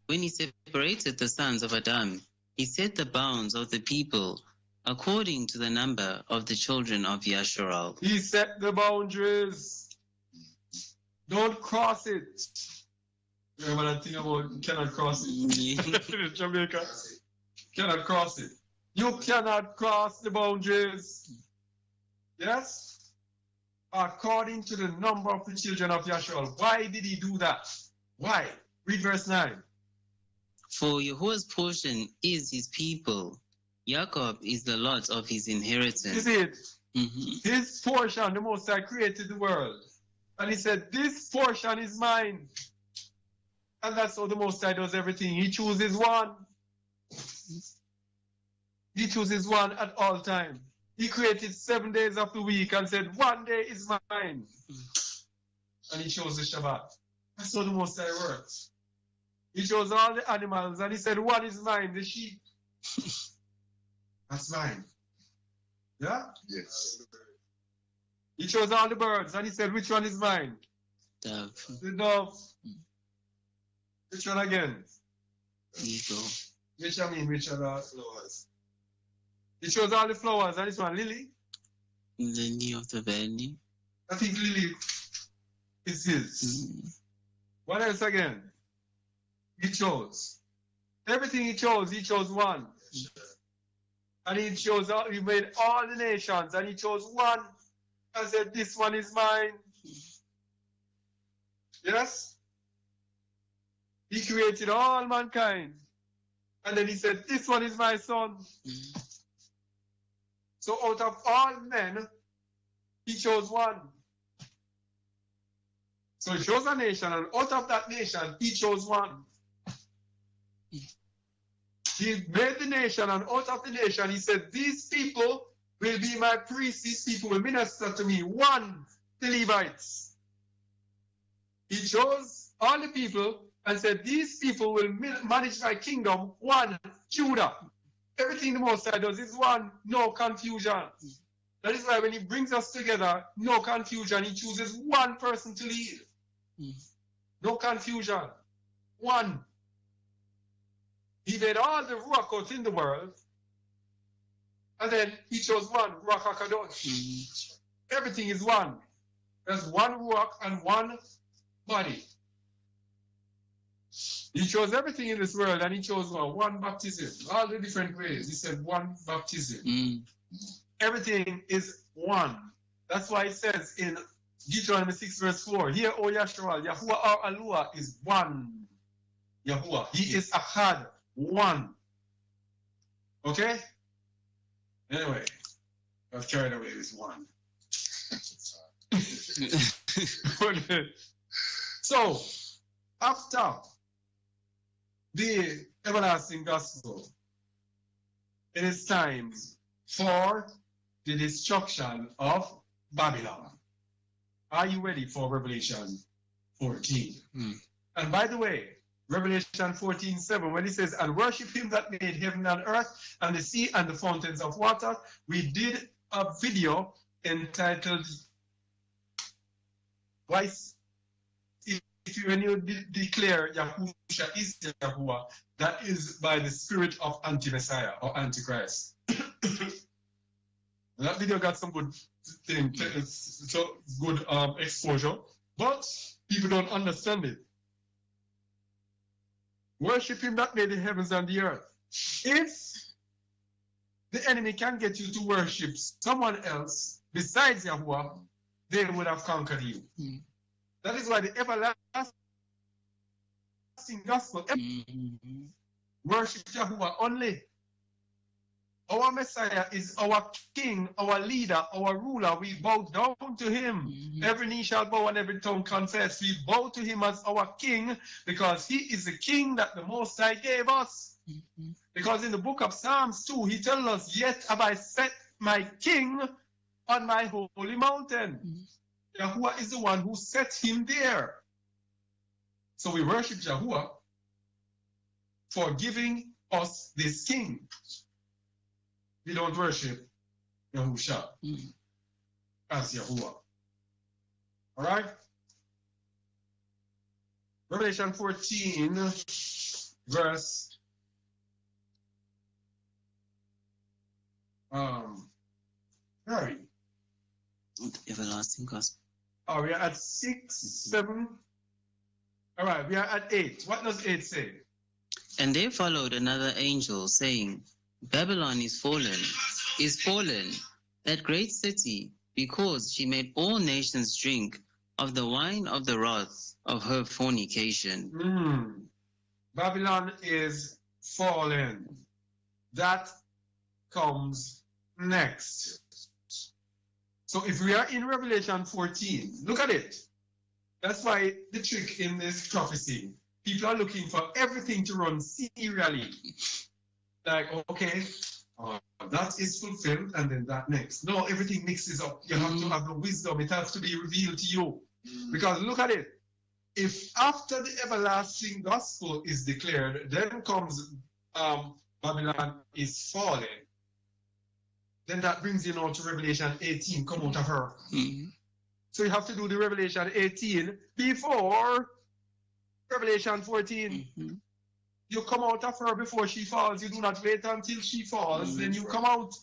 when he separated the sons of Adam, he set the bounds of the people according to the number of the children of Yasharal. He set the boundaries. Don't cross it. Remember that thing about you cannot cross it? In Jamaica. Cannot cross it. You cannot cross the boundaries. Yes? According to the number of the children of Yashua. Why did he do that? Why? Read verse 9. For Yahuwah's portion is his people. Jacob is the lot of his inheritance. You see it? His portion, the Most High created the world. And he said, this portion is mine. And that's how the Most High does everything. He chooses one. He chooses one at all times. He created 7 days of the week and said, one day is mine. And he chose the Shabbat. That's how the Most High works. He chose all the animals and he said, one is mine, the sheep. That's mine. Yeah? Yes. He chose all the birds and he said, which one is mine? Dove. The dove. Which one again? Eagle. Which other flowers? He chose all the flowers and this one, lily. Lily of the valley. I think lily is his. What else again? He chose. Everything he chose one. And he made all the nations and he chose one and said, this one is mine. Yes? He created all mankind. And then he said, this one is my son. So out of all men, he chose one. So he chose a nation, and out of that nation, he chose one. He made the nation, and out of the nation, he said, these people will be my priests, these people will minister to me. One, the Levites. He chose all the people and said, these people will manage my kingdom. One, Judah. Everything the Most High does is one, no confusion. That is why when he brings us together, no confusion. He chooses one person to lead. No confusion. One. He made all the Ruach out in the world, and then he chose one, Ruach HaKadosh. Everything is one. There's one Ruach and one body. He chose everything in this world, and he chose one baptism. All the different ways. He said one baptism. Everything is one. That's why it says in Deuteronomy 6 verse 4, here, O Yahshua, Yahuwah our Alua is one. Yahuwah. He is Ahad. One. Okay? Anyway, I've carried away with one. So, after the everlasting gospel, it is time for the destruction of Babylon. Are you ready for Revelation 14? And by the way, Revelation 14:7, when it says, and worship him that made heaven and earth and the sea and the fountains of water, we did a video entitled, why, when you declare Yahusha is Yahuwah, that is by the spirit of anti-Messiah or Antichrist. That video got some good thing, so good exposure, but people don't understand it. Worship him that made the heavens and the earth. If the enemy can get you to worship someone else besides Yahuwah, they would have conquered you. That is why the everlasting gospel, worship Yahuwah only. Our Messiah is our king, our leader, our ruler. We bow down to him. Every knee shall bow and every tongue confess. We bow to him as our king because he is the king that the Most High gave us. Because in the book of Psalms 2, he tells us, yet have I set my king on my holy mountain. Yahuwah is the one who set him there. So we worship Yahuwah for giving us this king. We don't worship Yahusha as Yahuwah. All right? Revelation 14, verse very. Everlasting gospel. Oh, we are at 6, 7. All right, we are at 8. What does 8 say? And there followed another angel, saying, Babylon is fallen, that great city, because she made all nations drink of the wine of the wrath of her fornication. Babylon is fallen. That comes next. So if we are in Revelation 14, look at it. That's why the trick in this prophecy, people are looking for everything to run serially. Like, okay, that is fulfilled, and then that next. No, everything mixes up. You have to have the wisdom. It has to be revealed to you. Because look at it. If after the everlasting gospel is declared, then comes Babylon is fallen, then that brings you now to Revelation 18, come out of her. So you have to do the Revelation 18 before Revelation 14. You come out of her before she falls. You do not wait until she falls. Then you come out.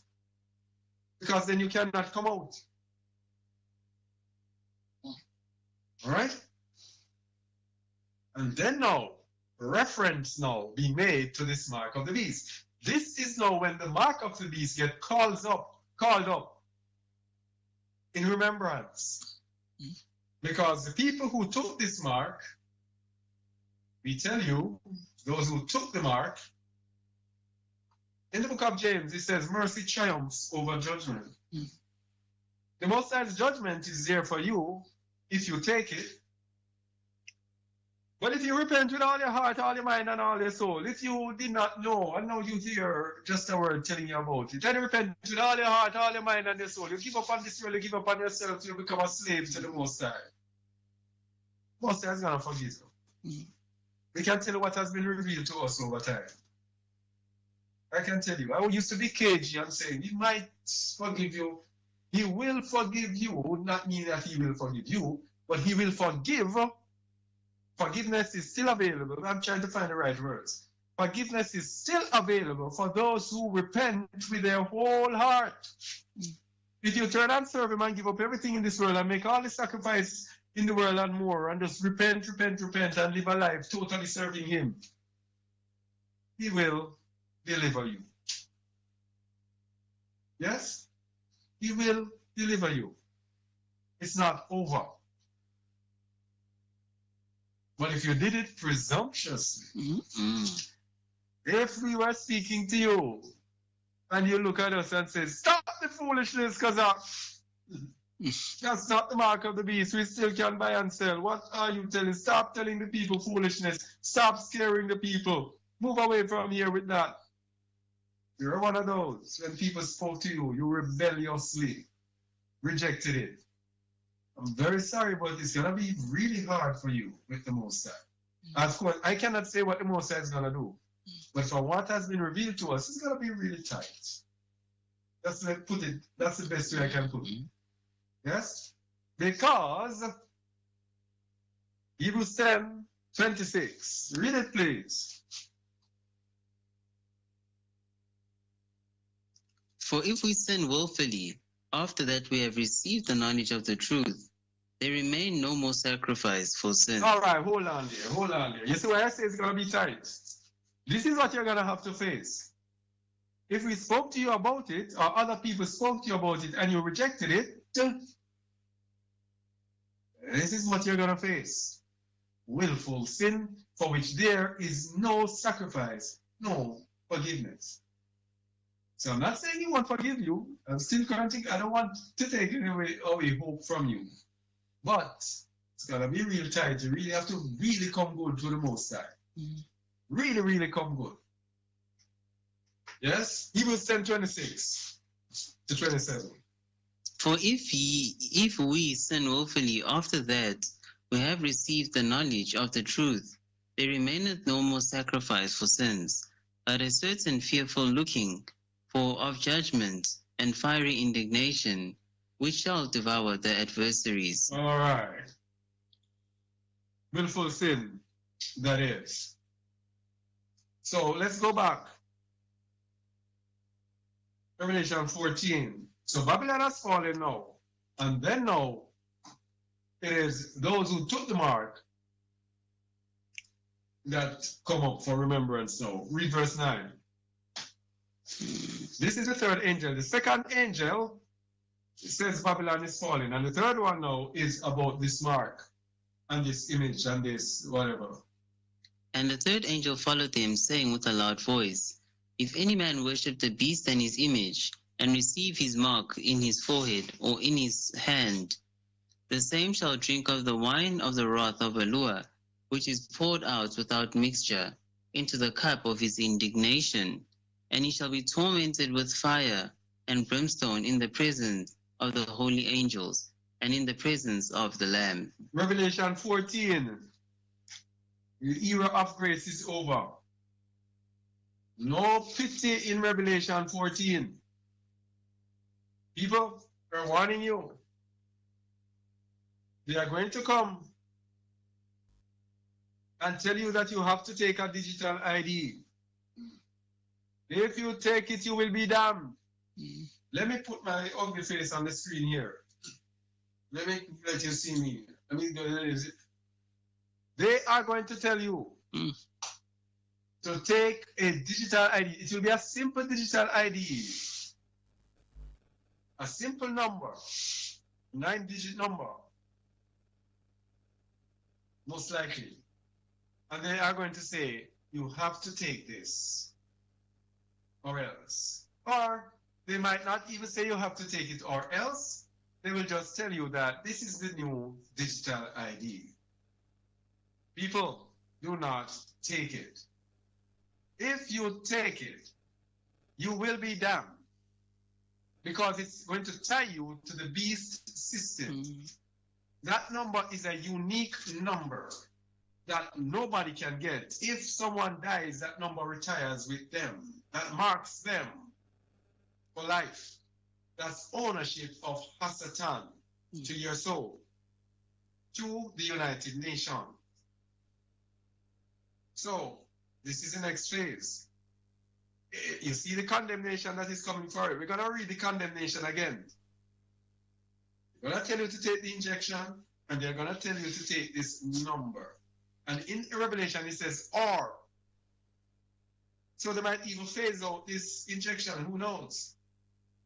Because then you cannot come out. All right? And then now, reference now be made to this mark of the beast. This is now when the mark of the beast gets called up in remembrance. Because the people who took this mark, we tell you, those who took the mark, in the book of James, it says mercy triumphs over judgment. The Most High's judgment is there for you if you take it, But if you repent with all your heart, all your mind, and all your soul, if you did not know, and now you hear just a word telling you about it, then you repent with all your heart, all your mind, and your soul. You give up on this world, you give up on yourself, you become a slave to the Most High. Most High is going to forgive you. We can tell you what has been revealed to us over time. I can tell you, I used to be cagey and saying, He might forgive you. He will forgive you. Would not mean that He will forgive you, but He will forgive. Forgiveness is still available. I'm trying to find the right words. Forgiveness is still available for those who repent with their whole heart. If you turn and serve Him and give up everything in this world and make all the sacrifice in the world and more, and just repent, and live a life totally serving Him, He will deliver you. Yes? He will deliver you. It's not over. But if you did it presumptuously, if we were speaking to you, and you look at us and say, stop the foolishness, because that's not the mark of the beast. We still can buy and sell. What are you telling? Stop telling the people foolishness. Stop scaring the people. Move away from here with that. You're one of those. When people spoke to you, you rebelliously rejected it. I'm very sorry, but it's going to be really hard for you with the Most High. Of course, I cannot say what the Most High is going to do. But for what has been revealed to us, it's going to be really tight. That's the best way I can put it. Yes? Because Hebrews 10:26. Read it, please. For if we sin willfully, after that we have received the knowledge of the truth, there remain no more sacrifice for sin. All right, hold on there. You see what I say it's going to be tight? This is what you're going to have to face. If we spoke to you about it, or other people spoke to you about it, and you rejected it, this is what you're going to face. Willful sin, for which there is no sacrifice, no forgiveness. So I'm not saying He won't forgive you. I'm still granting, I don't want to take away hope from you. But it's going to be real tight. You really have to really come good to the Most High. Really, really come good. Yes? Hebrews 10:26 to 27. For if we sin willfully, after that we have received the knowledge of the truth, there remaineth no more sacrifice for sins, but a certain fearful looking for of judgment and fiery indignation, which shall devour the adversaries. All right. Willful sin, that is. So let's go back. Revelation 14. So Babylon has fallen now. And then now, it is those who took the mark that come up for remembrance now. Read verse 9. This is the third angel. The second angel, it says Babylon is falling. And the third one now is about this mark and this image and this whatever. And the third angel followed them, saying with a loud voice, If any man worship the beast and his image, and receive his mark in his forehead or in his hand, the same shall drink of the wine of the wrath of Eluah, which is poured out without mixture into the cup of his indignation, and he shall be tormented with fire and brimstone in the presence of the holy angels and in the presence of the Lamb. Revelation 14. The era of grace is over. No pity in Revelation 14. People are warning you. They are going to come and tell you that you have to take a digital ID. If you take it, you will be damned. Let me put my ugly face on the screen here. Let you see me. They are going to tell you to take a digital ID. It will be a simple digital ID. A simple number. 9-digit number. Most likely. And they are going to say, you have to take this. Or else. Or they might not even say you have to take it or else. They will just tell you that this is the new digital ID. People, do not take it. If you take it, you will be damned, because it's going to tie you to the beast system. That number is a unique number that nobody can get. If someone dies, that number retires with them. That marks them for life. That's ownership of Hasatan to your soul, to the United Nations. So, this is the next phase. You see the condemnation that is coming for it. We're going to read the condemnation again. They're going to tell you to take the injection, and they're going to tell you to take this number. And in Revelation, it says, or. So they might even phase out this injection, who knows?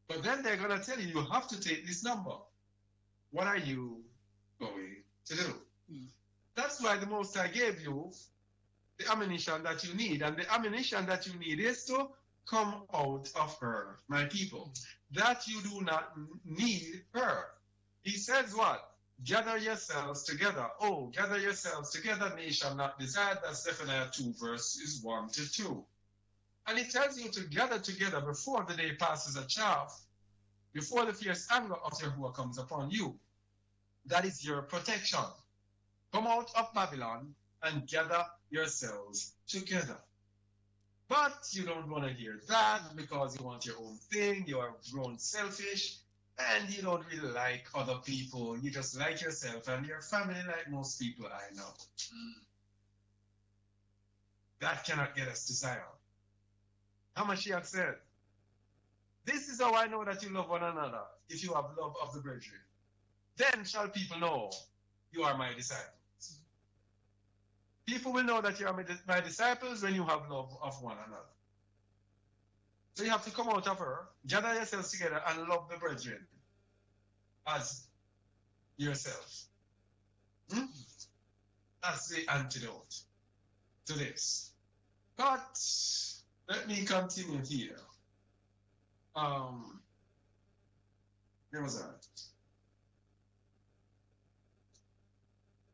But then they're going to tell you, you have to take this number. What are you going to do? That's why the Most High gave you the ammunition that you need. And the ammunition that you need is to come out of her, my people. That you do not need her. He says what? Gather yourselves together. Oh, gather yourselves together, nation not desired. That's Zephaniah 2, verses 1 to 2. And it tells you to gather together before the day passes a chaff, before the fierce anger of Yahuwah comes upon you. That is your protection. Come out of Babylon and gather yourselves together. But you don't want to hear that because you want your own thing. You are grown selfish and you don't really like other people. You just like yourself and your family, like most people I know. That cannot get us to Zion. Hamashiach said, this is how I know that you love one another, if you have love of the brethren. Then shall people know you are my disciples. People will know that you are my disciples when you have love of one another. So you have to come out of her, gather yourselves together, and love the brethren as yourself. That's the antidote to this. But let me continue here. Where was that?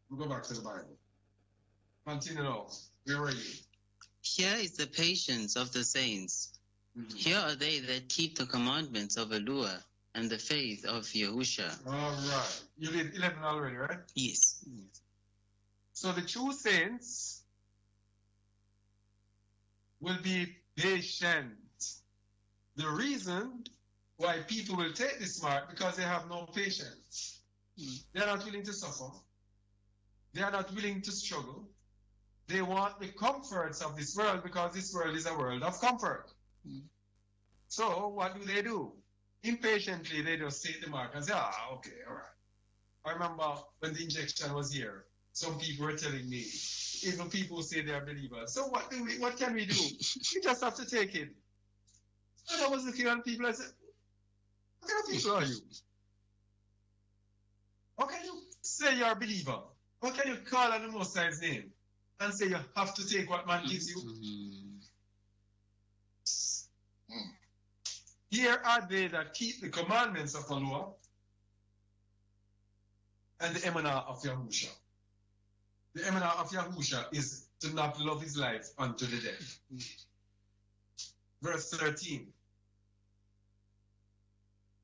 We'll go back to the Bible. Continue on. Where were you? Here is the patience of the saints. Here are they that keep the commandments of Elua and the faith of Yahusha. All right. You did 11 already, right? Yes. So the true saints will be patient. The reason why people will take this mark because they have no patience. They are not willing to suffer. They are not willing to struggle. They want the comforts of this world because this world is a world of comfort. So what do? Impatiently, they just take the mark and say, okay, all right. I remember when the injection was here, some people were telling me, even people who say they are believers, so what can we do? We just have to take it. And I was looking at people and said, what kind of people are you? How can you say you're a believer? How can you call on the Most High's name and say you have to take what man gives you? Here are they that keep the commandments of Allah and the emanah of Yahusha. The emanah of Yahusha is to not love his life unto the death. Verse 13.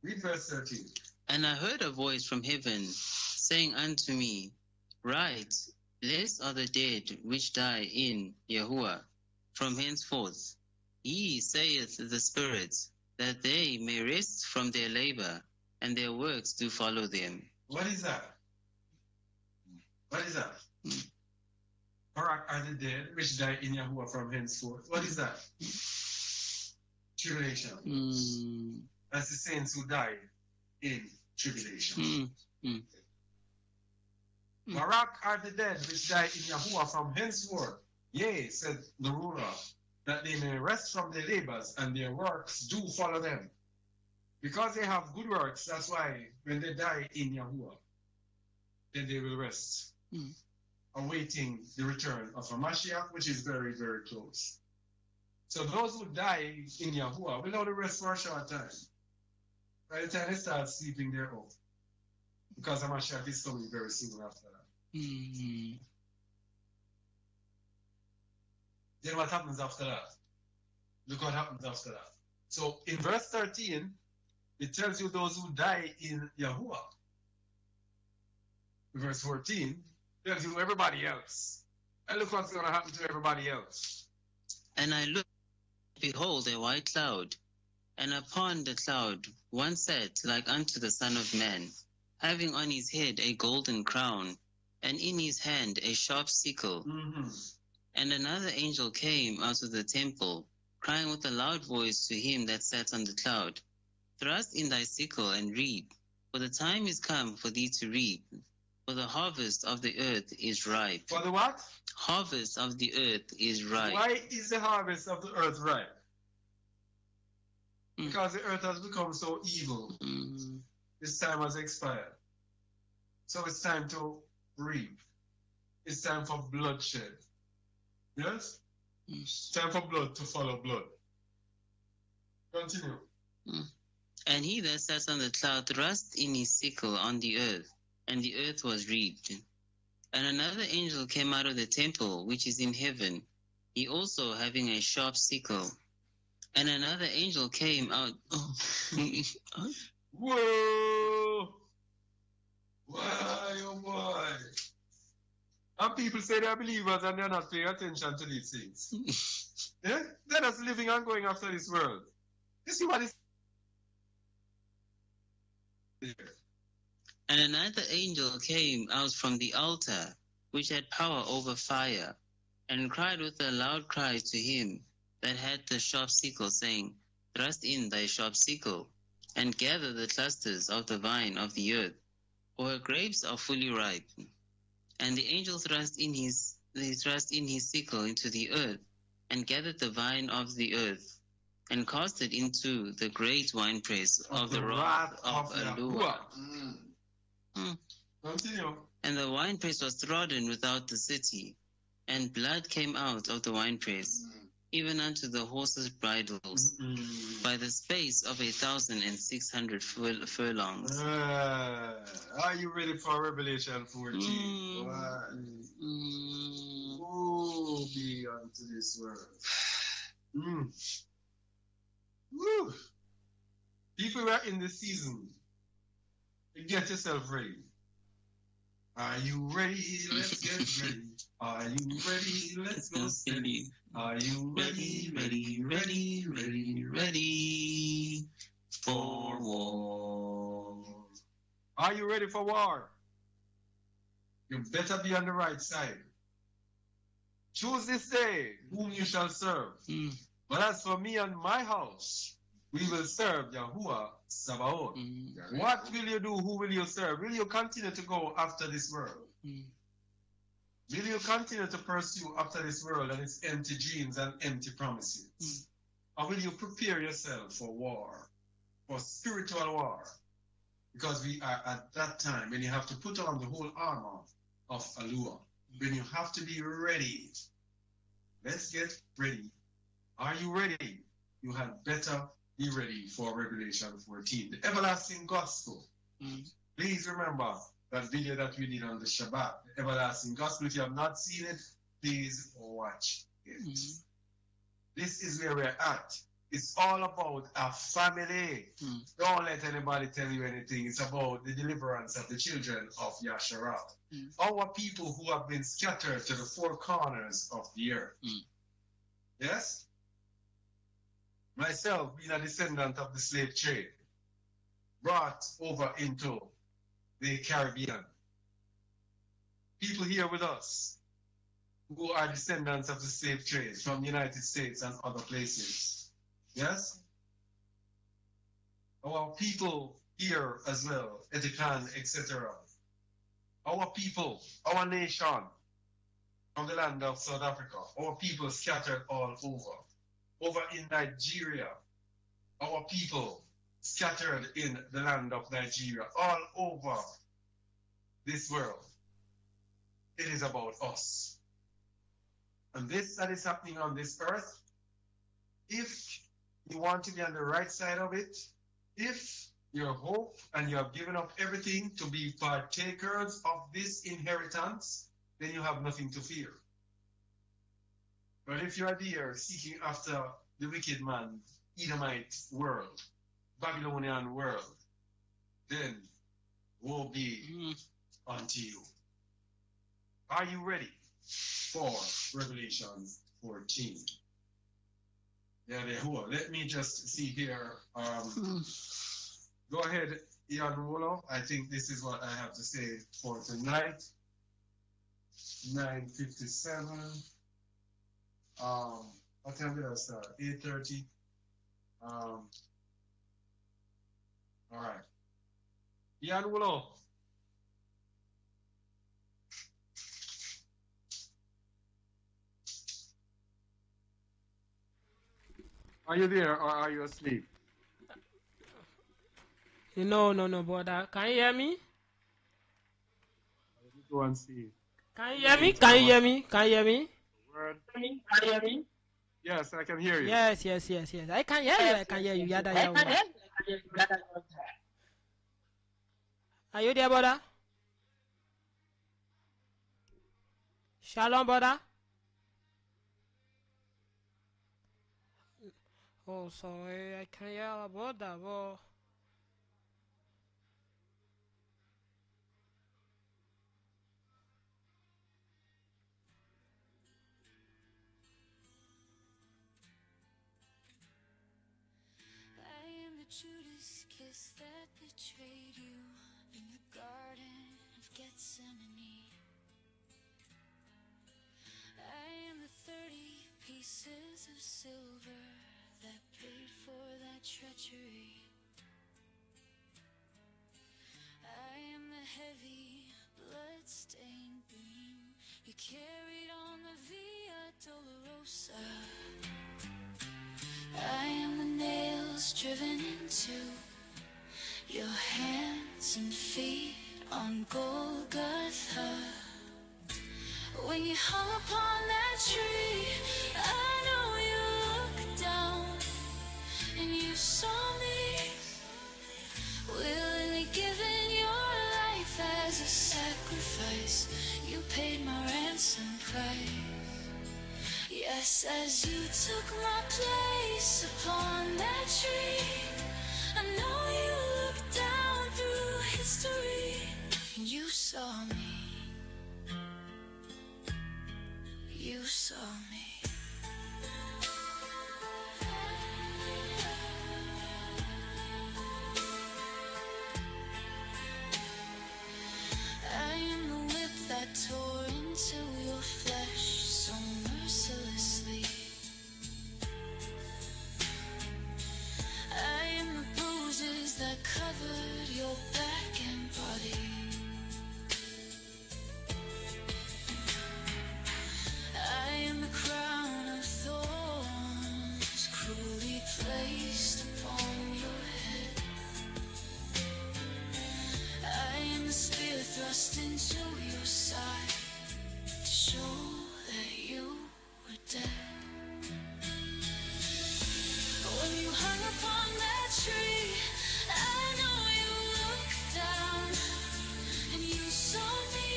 Read verse 13. And I heard a voice from heaven saying unto me, Write, blessed are the dead which die in Yahuwah from henceforth. He saith the spirits, that they may rest from their labor, and their works do follow them. What is that? What is that? Barak are the dead which die in Yahuwah from henceforth. What is that? Tribulation. That's the saints who died in tribulation. Barak are the dead which die in Yahuwah from henceforth. Yea, said the ruler, that they may rest from their labors, and their works do follow them. Because they have good works, that's why when they die in Yahuwah, then they will rest, awaiting the return of a Mashiach, which is very, very close. So those who die in Yahuwah will only rest for a short time. By the time they start sleeping, they're off. Because a Mashiach is coming very soon after that. Then what happens after that? Look what happens after that. So in verse 13, it tells you those who die in Yahuwah. Verse 14 tells you everybody else. And look what's going to happen to everybody else. And I looked, behold, a white cloud, and upon the cloud one sat like unto the Son of Man, having on his head a golden crown, and in his hand a sharp sickle. Mm-hmm. And another angel came out of the temple, crying with a loud voice to him that sat on the cloud, Thrust in thy sickle and reap, for the time is come for thee to reap, for the harvest of the earth is ripe. For the what? Harvest of the earth is ripe. Why is the harvest of the earth ripe? Because the earth has become so evil. Its time has expired. So it's time to reap. It's time for bloodshed. Yes? It's time for blood to follow blood. Continue. And he that sat on the cloud thrust in his sickle on the earth, and the earth was reaped. And another angel came out of the temple which is in heaven, he also having a sharp sickle. And another angel came out. Whoa! Why, oh boy! And people say they're believers and they're not paying attention to these things. Yeah? They're just living and going after this world. You see what is And another angel came out from the altar, which had power over fire, and cried with a loud cry to him that had the sharp sickle, saying, Thrust in thy sharp sickle, and gather the clusters of the vine of the earth, for her grapes are fully ripe. And the angel thrust in his sickle into the earth, and gathered the vine of the earth, and cast it into the great winepress of the wrath of Yahuwah. Continue. And the winepress was trodden without the city, and blood came out of the winepress, even unto the horses' bridles, by the space of 1,600 furlongs. Are you ready for Revelation 14? Oh, be unto this world. Woo. People who are in the season, get yourself ready. Are you ready? Let's get ready. Are you ready? Let's go steady. Are you ready? Ready for war. Are you ready for war? You better be on the right side. Choose this day whom you shall serve. But as for me and my house, we will serve Yahuwah Sabaoth. What will you do? Who will you serve? Will you continue to go after this world? Will you continue to pursue after this world and its empty dreams and empty promises? Or will you prepare yourself for war, for spiritual war? Because we are at that time when you have to put on the whole armor of Alua, when you have to be ready. Let's get ready. Are you ready? You had better be ready for Revelation 14. The everlasting gospel. Please remember that video that we did on the Shabbat. The everlasting gospel. If you have not seen it, please watch it. This is where we're at. It's all about a family. Don't let anybody tell you anything. It's about the deliverance of the children of Yasharat. Our people who have been scattered to the four corners of the earth. Yes? Myself, being a descendant of the slave trade, brought over into the Caribbean. People here with us who are descendants of the slave trade from the United States and other places. Yes? Our people here as well, Etikan, etc. Our people, our nation from the land of South Africa, our people scattered all over. Over in Nigeria, our people scattered in the land of Nigeria, all over this world. It is about us. And this that is happening on this earth, if you want to be on the right side of it, if you hope and you have given up everything to be partakers of this inheritance, then you have nothing to fear. But if you are there seeking after the wicked man, Edomite world, Babylonian world, then woe be unto you. Are you ready for Revelation 14? Yeah, let me just see here. Go ahead, Ian Wolo. I think this is what I have to say for tonight. 9:57. What time did I start? 8:30. All right. Ian Wolo. Are you there or are you asleep? No, brother. Can you hear me? Let me go and see. Can you hear me? Can you hear me? Can you hear me? Word. Yes, I can hear you. Yes. I can hear you. I can hear you. Yada yada. Are you there, brother? Shalom, brother. Oh, sorry. I can hear about that, bro. Judas kiss that betrayed you in the Garden of Gethsemane. I am the 30 pieces of silver that paid for that treachery. I am the heavy blood-stained beam you carried on the Via Dolorosa. I am the nails driven into your hands and feet on Golgotha. When you hung upon that tree, I know you looked down and you saw me, willingly giving your life as a sacrifice. You paid my ransom price. Yes, as you took my place upon that tree, I know you looked down through history and you saw me. You saw me. I am the whip that tore into your flesh so mercilessly. I am the bruises that covered your back and body. I am the crown of thorns cruelly placed upon your head. I am the spear thrust into your side to show that you were dead. When you hung upon that tree, I know you looked down and you saw me,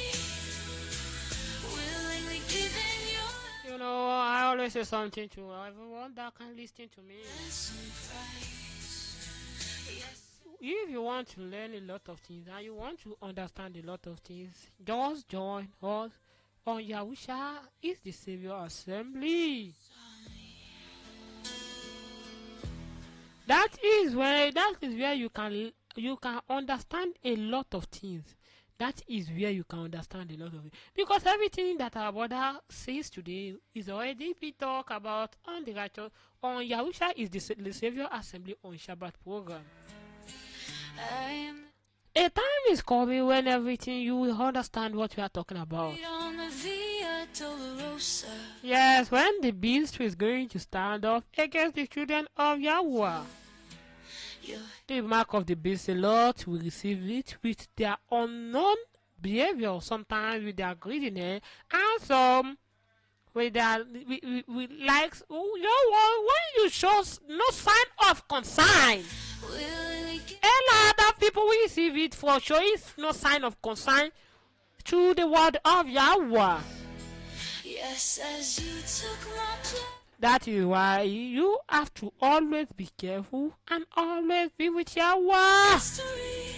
willingly giving your You know, I always say something to everyone that can listen to me. ransom price. Yes. If you want to learn a lot of things and you want to understand a lot of things, just join us on Yahusha is the Savior Assembly. That is where you can understand a lot of things. That is where you can understand a lot of it. Because everything that our brother says today is already been talked about on the righteous on Yahusha is the Savior Assembly on Shabbat program. I am A time is coming when everything you will understand what we are talking about. on the Via Dolorosa. Yes, when the beast is going to stand up against the children of Yahweh. Your The mark of the beast, a lot will receive it with their unknown behavior, sometimes with their greediness, and some with their with likes. Oh, you know, when you show no sign of concern, willingly a lot of people will receive it for showing no sign of concern to the word of Yahweh. Yes, as you took my place. That is why you have to always be careful and always be with Yahweh. History,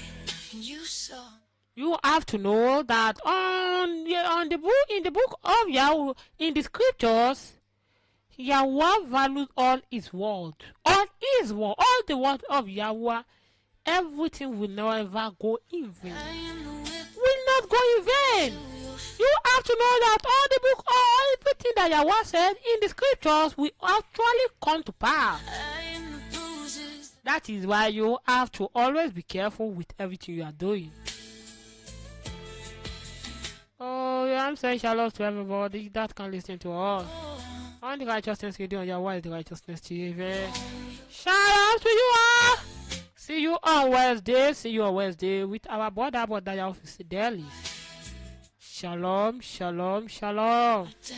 and you saw. You have to know that on the book, in the book of Yahweh, in the scriptures, Yahweh values all his word. All his word, all the word of Yahweh, everything will never go in vain. I am the whip Will not go in vain. to your feet. You have to know that all the book, all everything that Yahweh said in the scriptures will actually come to pass. I am the bruises. That is why you have to always be careful with everything you are doing. Oh, yeah, I'm saying shalom to everybody that can listen to us. On the Righteousness Radio on Yahweh is the Righteousness TV. Shalom to you all. See you on Wednesday. See you on Wednesday with our brother Yahweh Daily. Shalom, shalom, shalom. Dead.